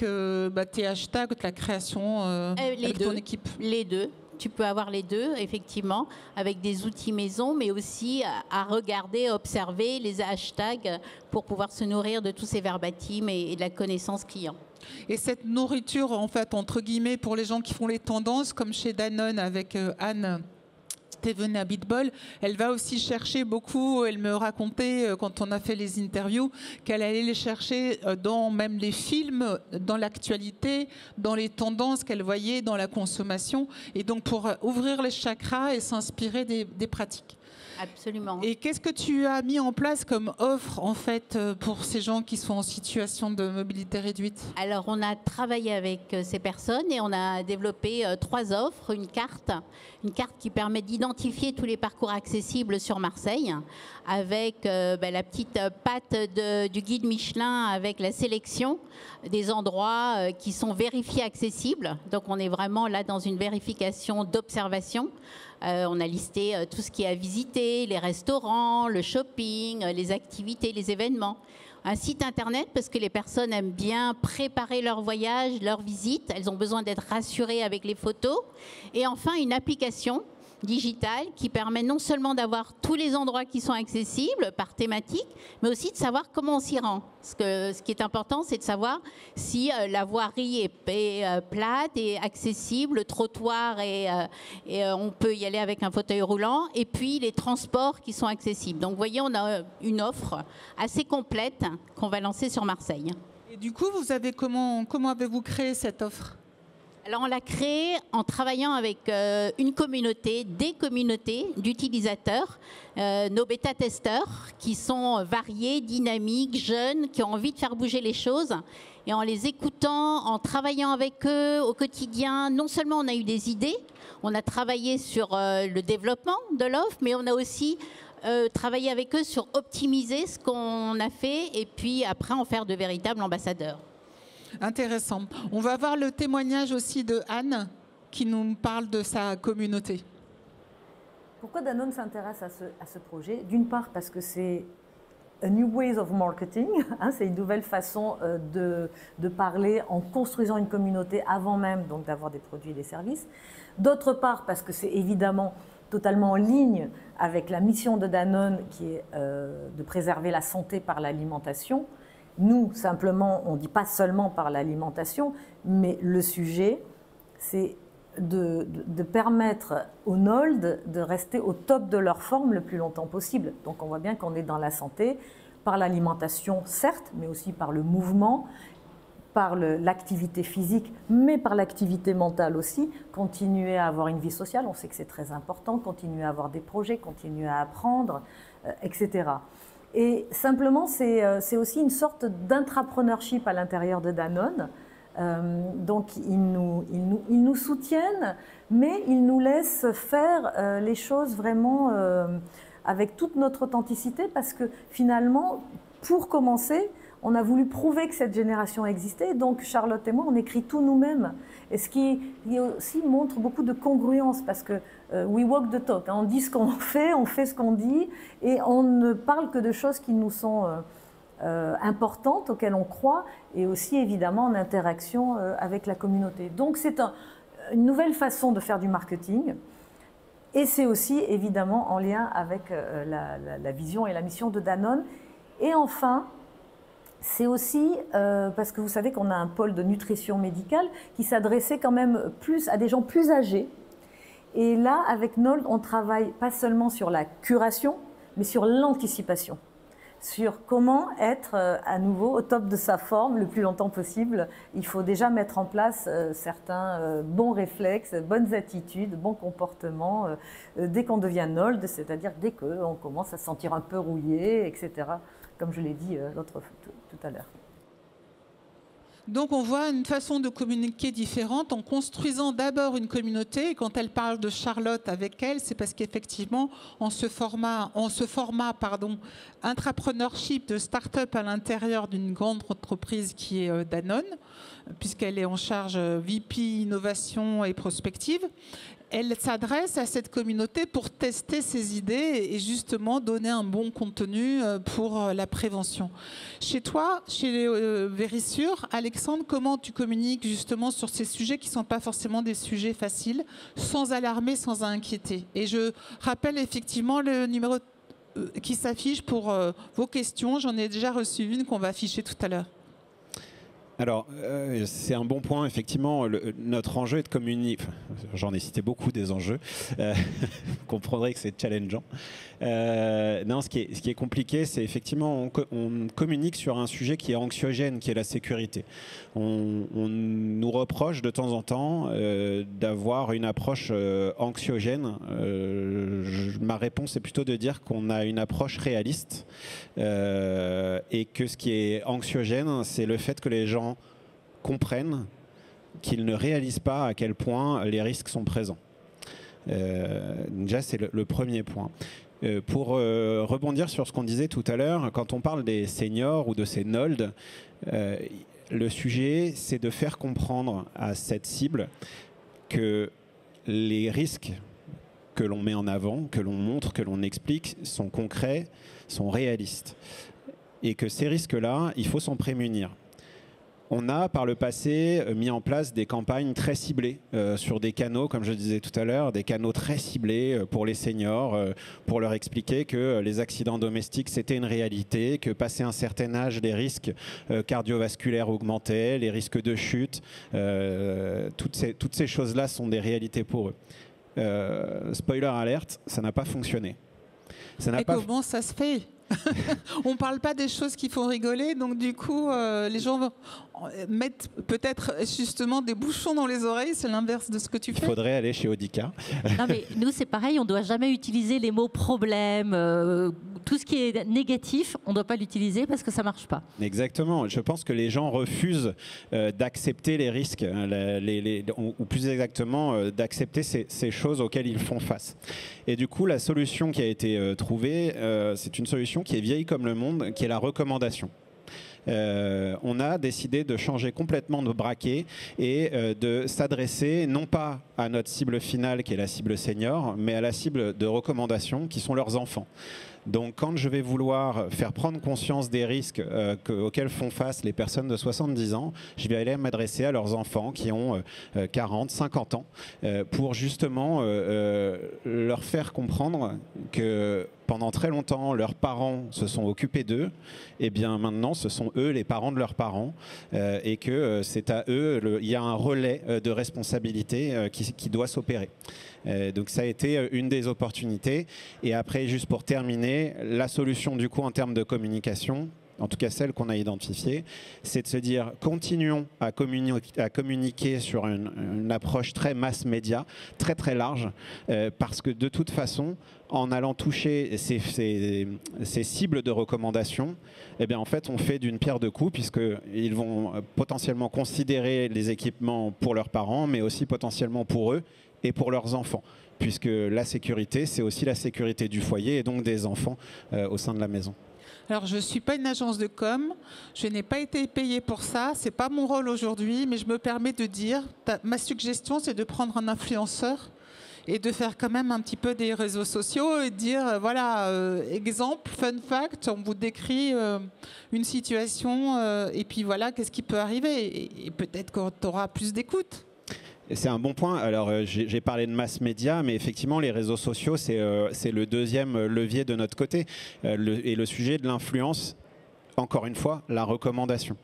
A: tes hashtags, la création avec ton équipe?
E: Les deux. Tu peux avoir les deux, effectivement, avec des outils maison, mais aussi à regarder, observer les hashtags pour pouvoir se nourrir de tous ces verbatims et de la connaissance client.
A: Et cette nourriture, en fait, entre guillemets, pour les gens qui font les tendances, comme chez Danone avec Anne Steven à Bitball, elle va aussi chercher beaucoup, elle me racontait quand on a fait les interviews, qu'elle allait les chercher dans même les films, dans l'actualité, dans les tendances qu'elle voyait dans la consommation, et donc pour ouvrir les chakras et s'inspirer des pratiques.
E: Absolument.
A: Et qu'est-ce que tu as mis en place comme offre, en fait, pour ces gens qui sont en situation de mobilité réduite?
E: Alors, on a travaillé avec ces personnes et on a développé 3 offres. Une carte qui permet d'identifier tous les parcours accessibles sur Marseille, avec la petite patte du guide Michelin, avec la sélection des endroits qui sont vérifiés accessibles. Donc, on est vraiment là dans une vérification d'observation. On a listé tout ce qui est à visiter, les restaurants, le shopping, les activités, les événements. Un site internet parce que les personnes aiment bien préparer leur voyage, leur visite. Elles ont besoin d'être rassurées avec les photos. Et enfin, une application digitale qui permet non seulement d'avoir tous les endroits qui sont accessibles par thématique, mais aussi de savoir comment on s'y rend. Ce qui est important, c'est de savoir si la voirie est plate et accessible, le trottoir et on peut y aller avec un fauteuil roulant, et puis les transports qui sont accessibles. Donc, vous voyez, on a une offre assez complète qu'on va lancer sur Marseille.
A: Et du coup, comment avez-vous créé cette offre ?
E: Alors, on l'a créé en travaillant avec une communauté, des communautés d'utilisateurs, nos bêta-testeurs qui sont variés, dynamiques, jeunes, qui ont envie de faire bouger les choses. Et en les écoutant, en travaillant avec eux au quotidien, non seulement on a eu des idées, on a travaillé sur le développement de l'offre, mais on a aussi travaillé avec eux sur optimiser ce qu'on a fait et puis après en faire de véritables ambassadeurs.
A: Intéressant. On va voir le témoignage aussi de Anne qui nous parle de sa communauté.
F: Pourquoi Danone s'intéresse à ce projet? D'une part parce que c'est a new ways of marketing, c'est une nouvelle façon de parler en construisant une communauté avant même donc d'avoir des produits et des services. D'autre part parce que c'est évidemment totalement en ligne avec la mission de Danone qui est de préserver la santé par l'alimentation. Nous, simplement, on ne dit pas seulement par l'alimentation, mais le sujet, c'est de permettre aux Nold de rester au top de leur forme le plus longtemps possible. Donc on voit bien qu'on est dans la santé, par l'alimentation, certes, mais aussi par le mouvement, par l'activité physique, mais par l'activité mentale aussi, continuer à avoir une vie sociale, on sait que c'est très important, continuer à avoir des projets, continuer à apprendre, etc. Et simplement, c'est aussi une sorte d'intrapreneurship à l'intérieur de Danone. Donc, ils nous soutiennent, mais ils nous laissent faire les choses vraiment avec toute notre authenticité, parce que finalement, pour commencer, on a voulu prouver que cette génération existait. Donc, Charlotte et moi, on écrit tout nous-mêmes. Et ce qui aussi montre beaucoup de congruence, parce que we walk the talk. Hein, on dit ce qu'on fait, on fait ce qu'on dit, et on ne parle que de choses qui nous sont importantes, auxquelles on croit, et aussi évidemment en interaction avec la communauté. Donc, c'est une nouvelle façon de faire du marketing. Et c'est aussi évidemment en lien avec la vision et la mission de Danone. Et enfin, c'est aussi parce que vous savez qu'on a un pôle de nutrition médicale qui s'adressait quand même plus à des gens plus âgés. Et là, avec Nold, on travaille pas seulement sur la curation, mais sur l'anticipation, sur comment être à nouveau au top de sa forme le plus longtemps possible. Il faut déjà mettre en place certains bons réflexes, bonnes attitudes, bons comportements dès qu'on devient Nold, c'est-à-dire dès qu'on commence à se sentir un peu rouillé, etc., comme je l'ai dit tout à l'heure.
A: Donc on voit une façon de communiquer différente en construisant d'abord une communauté. Et quand elle parle de Charlotte avec elle, c'est parce qu'effectivement, en ce format intrapreneurship de start-up à l'intérieur d'une grande entreprise qui est Danone, puisqu'elle est en charge VP Innovation et Prospective, elle s'adresse à cette communauté pour tester ses idées et justement donner un bon contenu pour la prévention. Chez toi, chez Verisure, Alexandre, comment tu communiques justement sur ces sujets qui ne sont pas forcément des sujets faciles, sans alarmer, sans inquiéter? Et je rappelle effectivement le numéro qui s'affiche pour vos questions. J'en ai déjà reçu une qu'on va afficher tout à l'heure.
C: Alors, c'est un bon point. Effectivement, notre enjeu est de communiquer. J'en ai cité beaucoup des enjeux. Vous comprendrez que c'est challengeant. Non, ce qui est compliqué, c'est effectivement, on communique sur un sujet qui est anxiogène, qui est la sécurité. On nous reproche de temps en temps d'avoir une approche anxiogène. Ma réponse est plutôt de dire qu'on a une approche réaliste et que ce qui est anxiogène, c'est le fait que les gens comprennent qu'ils ne réalisent pas à quel point les risques sont présents. Déjà, c'est le premier point. Pour rebondir sur ce qu'on disait tout à l'heure, quand on parle des seniors ou de ces NOLD, le sujet, c'est de faire comprendre à cette cible que les risques que l'on met en avant, que l'on montre, que l'on explique, sont concrets, sont réalistes. Et que ces risques-là, il faut s'en prémunir. On a par le passé mis en place des campagnes très ciblées sur des canaux, comme je disais tout à l'heure, des canaux très ciblés pour les seniors, pour leur expliquer que les accidents domestiques c'était une réalité, que passé un certain âge, les risques cardiovasculaires augmentaient, les risques de chute, toutes ces choses-là sont des réalités pour eux. Spoiler alerte, ça n'a pas fonctionné.
A: Et comment ça se fait? On ne parle pas des choses qui font rigoler, donc du coup, les gens mettent peut-être justement des bouchons dans les oreilles, c'est l'inverse de ce que tu fais.
C: Il faudrait aller chez Audica.
D: Non, mais nous, c'est pareil, on ne doit jamais utiliser les mots problème, tout ce qui est négatif, on ne doit pas l'utiliser parce que ça ne marche pas.
C: Exactement, je pense que les gens refusent d'accepter les risques, ou plus exactement d'accepter ces choses auxquelles ils font face. Et du coup, la solution qui a été trouvée, c'est une solution qui est vieille comme le monde, qui est la recommandation. On a décidé de changer complètement de braquet et de s'adresser non pas à notre cible finale qui est la cible senior, mais à la cible de recommandation qui sont leurs enfants. Donc quand je vais vouloir faire prendre conscience des risques auxquels font face les personnes de 70 ans, je vais aller m'adresser à leurs enfants qui ont 40, 50 ans pour justement leur faire comprendre que pendant très longtemps, leurs parents se sont occupés d'eux, et bien maintenant, ce sont eux les parents de leurs parents, et que c'est à eux, il y a un relais de responsabilité qui doit s'opérer. Donc ça a été une des opportunités. Et après, juste pour terminer, la solution du coup en termes de communication, en tout cas celles qu'on a identifiées, c'est de se dire continuons à communiquer sur une approche très mass média, très très large, parce que de toute façon, en allant toucher ces cibles de recommandation, eh bien, en fait, on fait d'une pierre deux coups, puisqu'ils vont potentiellement considérer les équipements pour leurs parents, mais aussi potentiellement pour eux et pour leurs enfants, puisque la sécurité, c'est aussi la sécurité du foyer et donc des enfants au sein de la maison.
A: Alors, je ne suis pas une agence de com, je n'ai pas été payée pour ça, ce n'est pas mon rôle aujourd'hui, mais je me permets de dire, ma suggestion, c'est de prendre un influenceur et de faire quand même un petit peu des réseaux sociaux et de dire, voilà, exemple, fun fact, on vous décrit une situation et puis voilà, qu'est-ce qui peut arriver et peut-être qu'on aura plus d'écoute.
C: C'est un bon point. Alors, j'ai parlé de mass média, mais effectivement, les réseaux sociaux, c'est le deuxième levier de notre côté. Et le sujet de l'influence, encore une fois, la recommandation.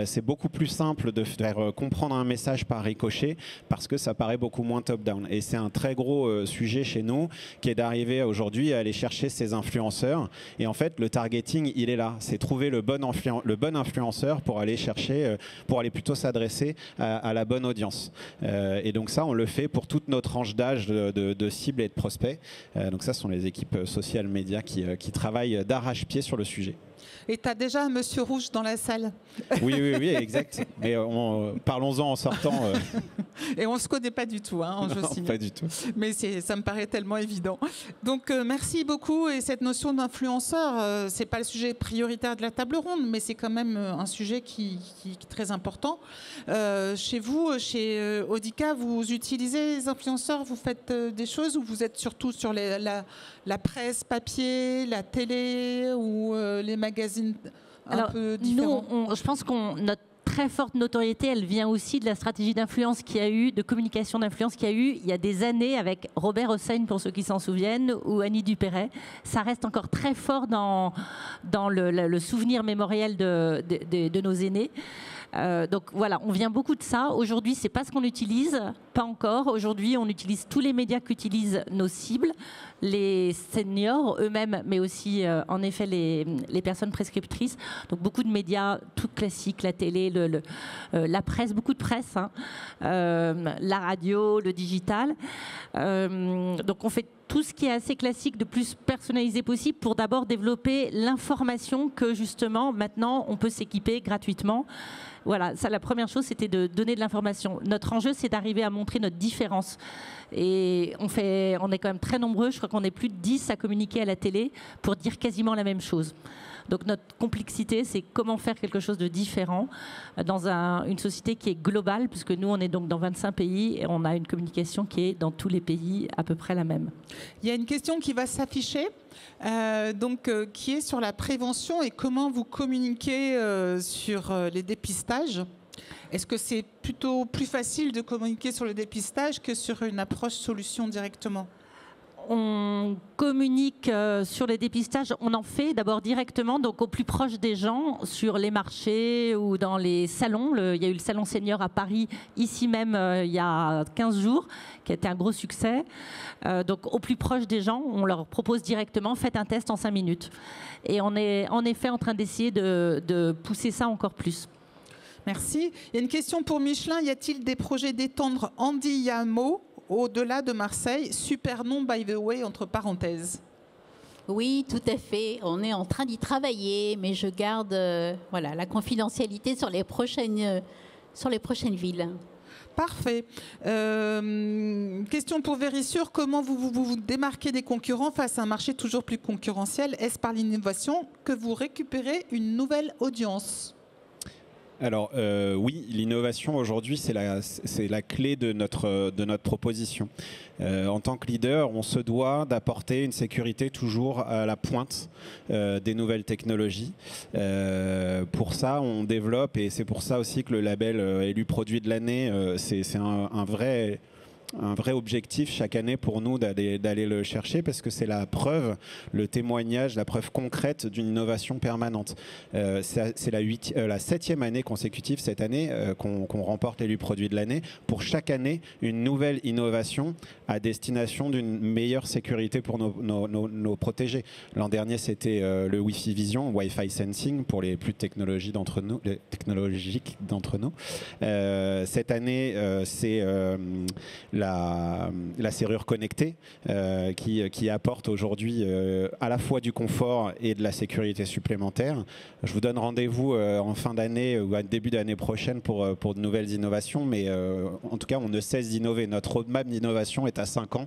C: C'est beaucoup plus simple de faire comprendre un message par ricochet parce que ça paraît beaucoup moins top-down. Et c'est un très gros sujet chez nous qui est d'arriver aujourd'hui à aller chercher ces influenceurs. Et en fait, le targeting, il est là. C'est trouver le bon influenceur pour aller chercher, pour aller plutôt s'adresser à la bonne audience. Et donc ça, on le fait pour toute notre tranche d'âge de cibles et de prospects. Donc ça, ce sont les équipes social médias qui travaillent d'arrache-pied sur le sujet.
A: Et tu as déjà un monsieur rouge dans la salle.
C: Oui, exact. Mais parlons-en en sortant.
A: Et on ne se connaît pas du tout, hein, en jeu ciné.
C: Pas du tout.
A: Mais ça me paraît tellement évident. Donc, merci beaucoup. Et cette notion d'influenceur, ce n'est pas le sujet prioritaire de la table ronde, mais c'est quand même un sujet qui est très important. Chez vous, chez Audica, vous utilisez les influenceurs, vous faites des choses ou vous êtes surtout sur la presse papier, la télé ou les magazines un peu différents?
D: Nous, je pense notre très forte notoriété, elle vient aussi de la stratégie d'influence qu'il y a eu, de communication d'influence qu'il y a eu il y a des années avec Robert Hossein, pour ceux qui s'en souviennent, ou Annie Dupéret. Ça reste encore très fort dans le souvenir mémoriel de nos aînés. Donc voilà, on vient beaucoup de ça. Aujourd'hui, c'est pas ce qu'on utilise, pas encore. Aujourd'hui, on utilise tous les médias qu'utilisent nos cibles, les seniors eux-mêmes, mais aussi en effet les personnes prescriptrices. Donc beaucoup de médias, tout classique, la télé, la presse, beaucoup de presse, hein, la radio, le digital. Donc on fait tout ce qui est assez classique, de plus personnalisé possible, pour d'abord développer l'information que justement maintenant on peut s'équiper gratuitement. Voilà, ça, la première chose, c'était de donner de l'information. Notre enjeu, c'est d'arriver à montrer notre différence. Et on est quand même très nombreux, je crois qu'on est plus de 10 à communiquer à la télé pour dire quasiment la même chose. Donc notre complexité, c'est comment faire quelque chose de différent dans une société qui est globale, puisque nous, on est donc dans 25 pays et on a une communication qui est dans tous les pays à peu près la même.
A: Il y a une question qui va s'afficher, qui est sur la prévention et comment vous communiquez sur les dépistages. Est-ce que c'est plutôt plus facile de communiquer sur le dépistage que sur une approche solution directement ?
D: On communique sur les dépistages, on en fait d'abord directement, donc au plus proche des gens, sur les marchés ou dans les salons. Il y a eu le salon senior à Paris, ici même, il y a 15 jours, qui a été un gros succès. Donc au plus proche des gens, on leur propose directement, faites un test en 5 minutes. Et on est en effet en train d'essayer de pousser ça encore plus.
A: Merci. Il y a une question pour Michelin. Y a-t-il des projets d'étendre Andiamo au-delà de Marseille? Super nom, by the way, entre parenthèses.
E: Oui, tout à fait. On est en train d'y travailler, mais je garde la confidentialité sur les prochaines villes.
A: Parfait. Question pour Vérissure. Comment vous démarquez des concurrents face à un marché toujours plus concurrentiel? Est-ce par l'innovation que vous récupérez une nouvelle audience?
C: Alors oui, l'innovation aujourd'hui, c'est la clé de notre proposition. En tant que leader, on se doit d'apporter une sécurité toujours à la pointe des nouvelles technologies. Pour ça, on développe, et c'est pour ça aussi que le label élu produit de l'année, c'est un vrai vrai objectif chaque année pour nous d'aller le chercher, parce que c'est la preuve, le témoignage, la preuve concrète d'une innovation permanente. C'est la 7e année consécutive cette année qu'on remporte l'élu produit de l'année. Pour chaque année, une nouvelle innovation à destination d'une meilleure sécurité pour nos protégés. L'an dernier, c'était le Wi-Fi Vision, Wi-Fi Sensing pour les plus technologiques d'entre nous. Cette année, c'est la serrure connectée qui apporte aujourd'hui à la fois du confort et de la sécurité supplémentaire. Je vous donne rendez-vous en fin d'année ou à début d'année prochaine pour de nouvelles innovations, mais en tout cas, on ne cesse d'innover. Notre roadmap d'innovation est à 5 ans.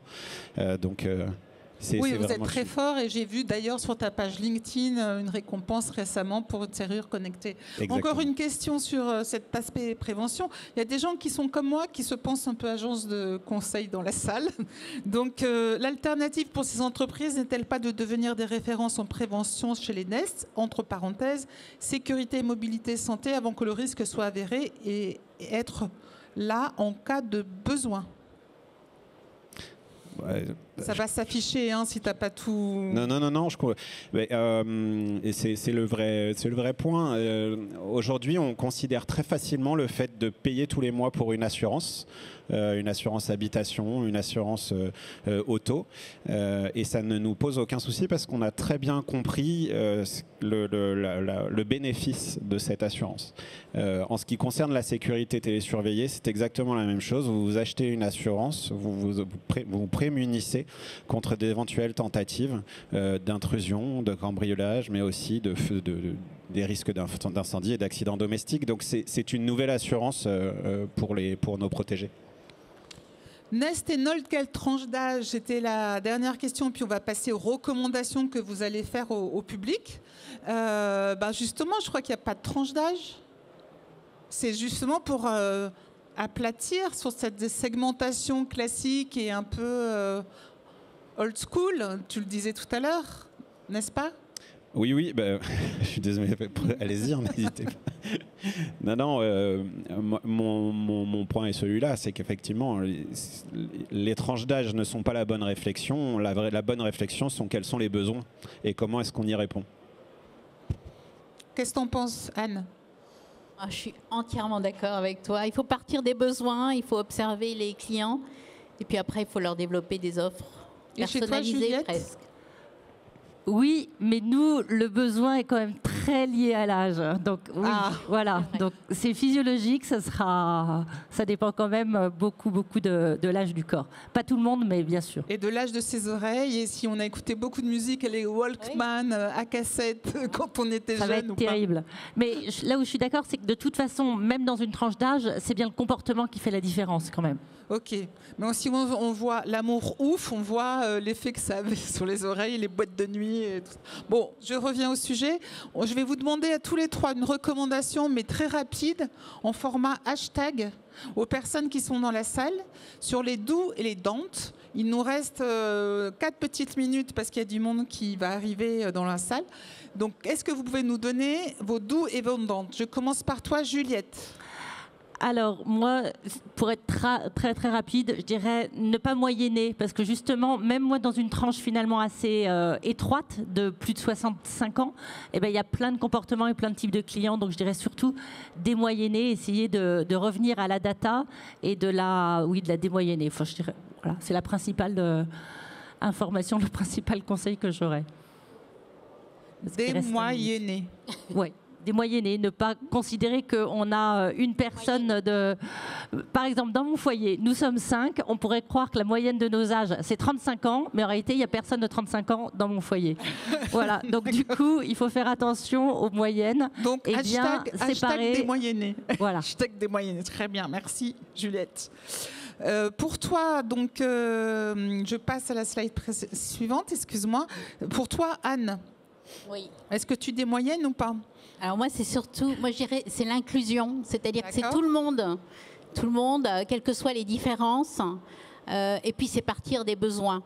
A: Oui, vous êtes très fort, et j'ai vu d'ailleurs sur ta page LinkedIn une récompense récemment pour une serrure connectée. Exactement. Encore une question sur cet aspect prévention. Il y a des gens qui sont comme moi, qui se pensent un peu agence de conseil dans la salle. Donc l'alternative pour ces entreprises n'est-elle pas de devenir des références en prévention chez les NEST, entre parenthèses, sécurité, mobilité, santé, avant que le risque soit avéré, et être là en cas de besoin? Ça va s'afficher si tu n'as pas tout...
C: Non, je crois. Et c'est le vrai point. Aujourd'hui, on considère très facilement le fait de payer tous les mois pour une assurance habitation, une assurance auto. Et ça ne nous pose aucun souci parce qu'on a très bien compris le bénéfice de cette assurance. En ce qui concerne la sécurité télésurveillée, c'est exactement la même chose. Vous achetez une assurance, vous prémunissez contre d'éventuelles tentatives d'intrusion, de cambriolage, mais aussi des risques d'incendie et d'accidents domestiques. Donc c'est une nouvelle assurance pour nos protégés.
A: Nest et Nold, quelle tranche d'âge? C'était la dernière question, puis on va passer aux recommandations que vous allez faire au public. Justement, je crois qu'il n'y a pas de tranche d'âge. C'est justement pour aplatir sur cette segmentation classique et un peu old school, tu le disais tout à l'heure, n'est-ce pas?
C: Oui, je suis désolé, allez-y, n'hésitez pas. Mon point est celui-là, c'est qu'effectivement, les tranches d'âge ne sont pas la bonne réflexion. La bonne réflexion sont quels sont les besoins et comment est-ce qu'on y répond.
A: Qu'est-ce que t'en penses, Anne?
E: Je suis entièrement d'accord avec toi. Il faut partir des besoins, il faut observer les clients, et puis après, il faut leur développer des offres personnalisées presque.
D: Oui, mais nous, le besoin est quand même très lié à l'âge. Donc, oui, voilà. Donc, c'est physiologique, ça dépend quand même beaucoup de l'âge du corps. Pas tout le monde, mais bien sûr.
A: Et de l'âge de ses oreilles. Et si on a écouté beaucoup de musique, les Walkman à cassette quand on était jeune.
D: Ça va être terrible. Mais là où je suis d'accord, c'est que de toute façon, même dans une tranche d'âge, c'est bien le comportement qui fait la différence quand même.
A: Ok, mais si on voit l'amour ouf, on voit l'effet que ça avait sur les oreilles, les boîtes de nuit et tout. Bon, je reviens au sujet. Je vais vous demander à tous les trois une recommandation, mais très rapide, en format hashtag, aux personnes qui sont dans la salle, sur les doux et les dentes. Il nous reste 4 petites minutes parce qu'il y a du monde qui va arriver dans la salle. Donc, est-ce que vous pouvez nous donner vos doux et vos dentes? Je commence par toi, Juliette.
D: Alors, moi, pour être très rapide, je dirais ne pas moyenner, parce que justement, même moi, dans une tranche finalement assez étroite, de plus de 65 ans, il y a plein de comportements et plein de types de clients, donc je dirais surtout démoyenner, essayer de revenir à la data et de la démoyenner. Enfin, je dirais, voilà, c'est la principale information, le principal conseil que j'aurais.
A: Démoyenner.
D: Oui. Démoyenner, ne pas considérer qu'on a une personne de... Par exemple, dans mon foyer, nous sommes 5, on pourrait croire que la moyenne de nos âges, c'est 35 ans, mais en réalité, il n'y a personne de 35 ans dans mon foyer. Voilà, donc du coup, il faut faire attention aux moyennes.
A: Donc,
D: et bien séparer...
A: démoyenner.
D: Voilà.
A: Hashtag démoyenner, très bien, merci Juliette. Pour toi, donc, je passe à la slide suivante, excuse-moi. Pour toi, Anne,
E: oui.
A: Est-ce que tu démoyennes ou pas?
E: Alors moi, c'est surtout, je dirais, c'est l'inclusion, c'est-à-dire que c'est tout le monde, quelles que soient les différences, et puis c'est partir des besoins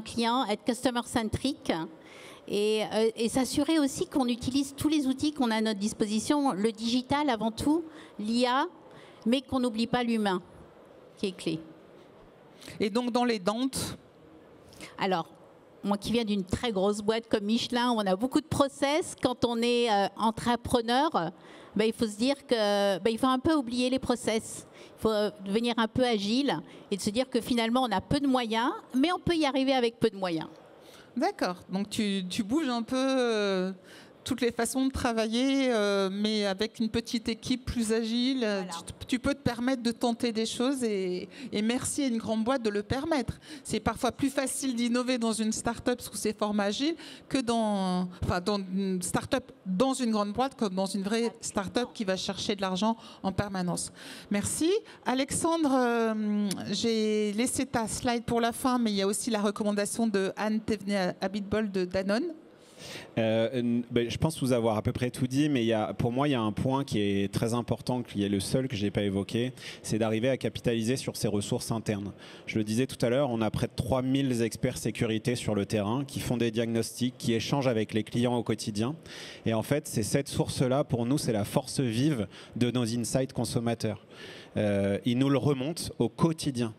E: clients, être customer-centric, et s'assurer aussi qu'on utilise tous les outils qu'on a à notre disposition, le digital avant tout, l'IA, mais qu'on n'oublie pas l'humain, qui est clé.
A: Et donc dans les Dantes,
E: Alors, moi qui viens d'une très grosse boîte comme Michelin, où on a beaucoup de process, quand on est entrepreneur, il faut se dire qu'il faut un peu oublier les process. Il faut devenir un peu agile et de se dire que finalement, on a peu de moyens, mais on peut y arriver avec peu de moyens.
A: d'accord. Donc tu bouges un peu toutes les façons de travailler, mais avec une petite équipe plus agile.
E: Voilà.
A: Tu peux te permettre de tenter des choses et merci à une grande boîte de le permettre. C'est parfois plus facile d'innover dans une start-up sous ces formes agiles que dans une start-up dans une grande boîte comme dans une vraie start-up qui va chercher de l'argent en permanence. Merci. Alexandre, j'ai laissé ta slide pour la fin, mais il y a aussi la recommandation de Anne Thévenet-Abitbol de Danone.
C: Je pense vous avoir à peu près tout dit, mais pour moi, il y a un point qui est très important, qui est le seul que je n'ai pas évoqué, c'est d'arriver à capitaliser sur ses ressources internes. Je le disais tout à l'heure, on a près de 3000 experts sécurité sur le terrain qui font des diagnostics, qui échangent avec les clients au quotidien. Et en fait, c'est cette source-là, pour nous, c'est la force vive de nos insights consommateurs. Ils nous le remontent au quotidien.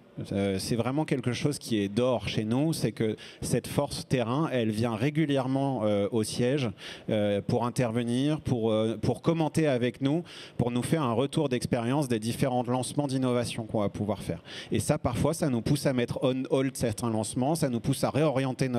C: C'est vraiment quelque chose qui est d'or chez nous, c'est que cette force terrain, elle vient régulièrement au siège pour intervenir, pour commenter avec nous, pour nous faire un retour d'expérience des différents lancements d'innovation qu'on va pouvoir faire. Et ça, parfois, ça nous pousse à mettre on hold certains lancements, ça nous pousse à réorienter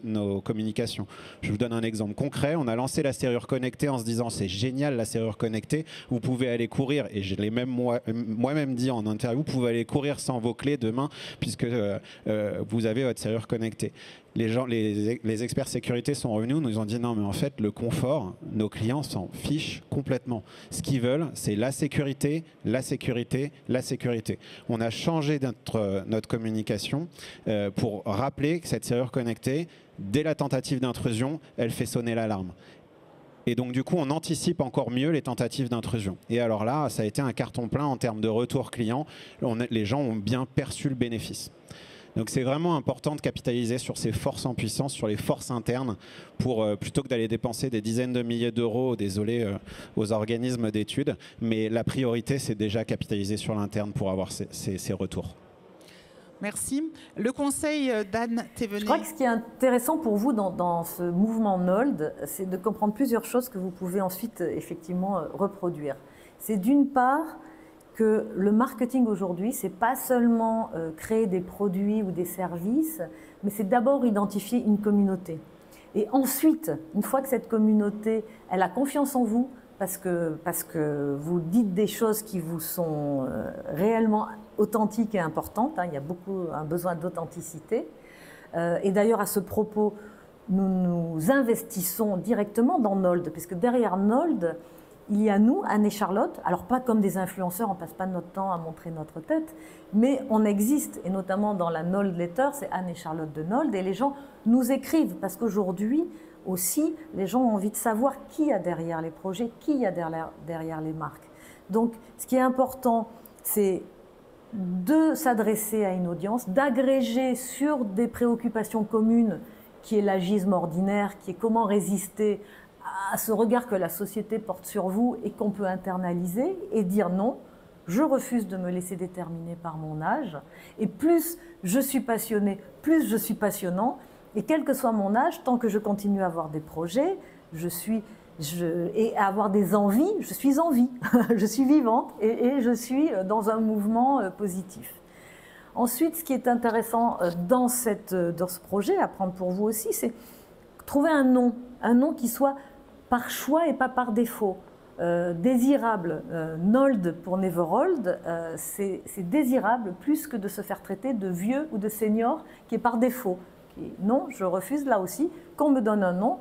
C: nos communications. Je vous donne un exemple concret. On a lancé la serrure connectée en se disant c'est génial la serrure connectée, vous pouvez aller courir, et je l'ai même moi-même dit en interview, vous pouvez aller courir sans vos clés demain puisque vous avez votre serrure connectée. Les experts sécurité sont revenus, nous ont dit non mais en fait le confort, nos clients s'en fichent complètement. Ce qu'ils veulent, c'est la sécurité, la sécurité, la sécurité. On a changé notre communication pour rappeler que cette serrure connectée, dès la tentative d'intrusion, elle fait sonner l'alarme. Et donc, du coup, on anticipe encore mieux les tentatives d'intrusion. Et alors là, ça a été un carton plein en termes de retour client. Les gens ont bien perçu le bénéfice. Donc, c'est vraiment important de capitaliser sur ces forces en puissance, sur les forces internes, plutôt que d'aller dépenser des dizaines de milliers d'euros, désolé, aux organismes d'études. Mais la priorité, c'est déjà capitaliser sur l'interne pour avoir ces retours.
A: Merci. Le conseil d'Anne Thévenet.
F: Je crois que ce qui est intéressant pour vous dans ce mouvement NOLD, c'est de comprendre plusieurs choses que vous pouvez ensuite effectivement reproduire. C'est d'une part que le marketing aujourd'hui, c'est pas seulement créer des produits ou des services, mais c'est d'abord identifier une communauté. Et ensuite, une fois que cette communauté, elle a confiance en vous, parce que vous dites des choses qui vous sont réellement authentiques et importantes. Il y a beaucoup un besoin d'authenticité. Et d'ailleurs, à ce propos, nous nous investissons directement dans NOLD, puisque derrière NOLD, il y a nous, Anne et Charlotte, alors pas comme des influenceurs, on ne passe pas notre temps à montrer notre tête, mais on existe, et notamment dans la NOLD Letter, c'est Anne et Charlotte de NOLD, et les gens nous écrivent, parce qu'aujourd'hui, aussi, les gens ont envie de savoir qui y a derrière les projets, qui y a derrière les marques. Donc, ce qui est important, c'est de s'adresser à une audience, d'agréger sur des préoccupations communes, qui est l'agisme ordinaire, qui est comment résister à ce regard que la société porte sur vous et qu'on peut internaliser et dire non, je refuse de me laisser déterminer par mon âge. Et plus je suis passionné, plus je suis passionnant. Et quel que soit mon âge, tant que je continue à avoir des projets, et à avoir des envies, je suis en vie, je suis vivante et je suis dans un mouvement positif. Ensuite, ce qui est intéressant dans ce projet, à prendre pour vous aussi, c'est trouver un nom qui soit par choix et pas par défaut. Désirable, NOLD pour Never Old, c'est désirable plus que de se faire traiter de vieux ou de senior qui est par défaut. Non, je refuse là aussi qu'on me donne un nom.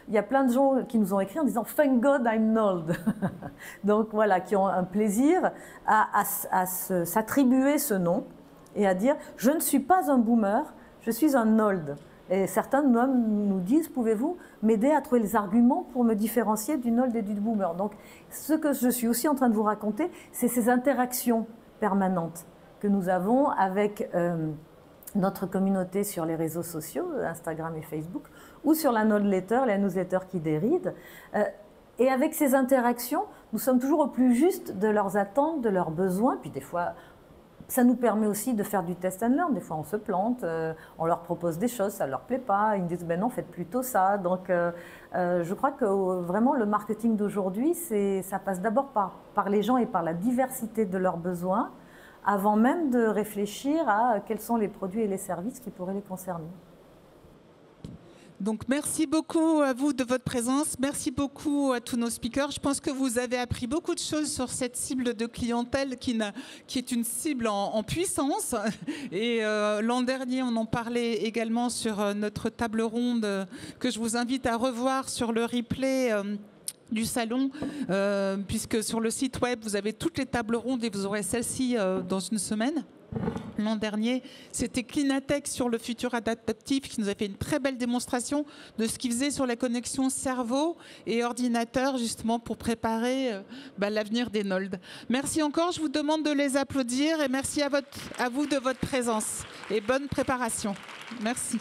F: Il y a plein de gens qui nous ont écrit en disant « Thank God I'm NOLD ». Donc voilà, qui ont un plaisir à s'attribuer ce nom et à dire « Je ne suis pas un boomer, je suis un NOLD ». Et certains nous disent « Pouvez-vous m'aider à trouver les arguments pour me différencier du NOLD et du boomer ?» Donc ce que je suis aussi en train de vous raconter, c'est ces interactions permanentes que nous avons avec notre communauté sur les réseaux sociaux, Instagram et Facebook, ou sur la newsletter, la newsletter qui déride. Et avec ces interactions, nous sommes toujours au plus juste de leurs attentes, de leurs besoins, puis des fois Ça nous permet aussi de faire du test and learn. Des fois, on se plante, on leur propose des choses, ça ne leur plaît pas. Ils nous disent, ben non, faites plutôt ça. Donc, je crois que vraiment, le marketing d'aujourd'hui, ça passe d'abord par les gens et par la diversité de leurs besoins, avant même de réfléchir à quels sont les produits et les services qui pourraient les concerner.
A: Donc, merci beaucoup à vous de votre présence. Merci beaucoup à tous nos speakers. Je pense que vous avez appris beaucoup de choses sur cette cible de clientèle qui est une cible en puissance. Et l'an dernier, on en parlait également sur notre table ronde que je vous invite à revoir sur le replay du salon, puisque sur le site web, vous avez toutes les tables rondes et vous aurez celle-ci dans une semaine. L'an dernier, c'était Clinatech sur le futur adaptatif qui nous a fait une très belle démonstration de ce qu'il faisait sur la connexion cerveau et ordinateur, justement pour préparer l'avenir des NOLD. Merci encore, je vous demande de les applaudir et merci à vous de votre présence et bonne préparation. Merci.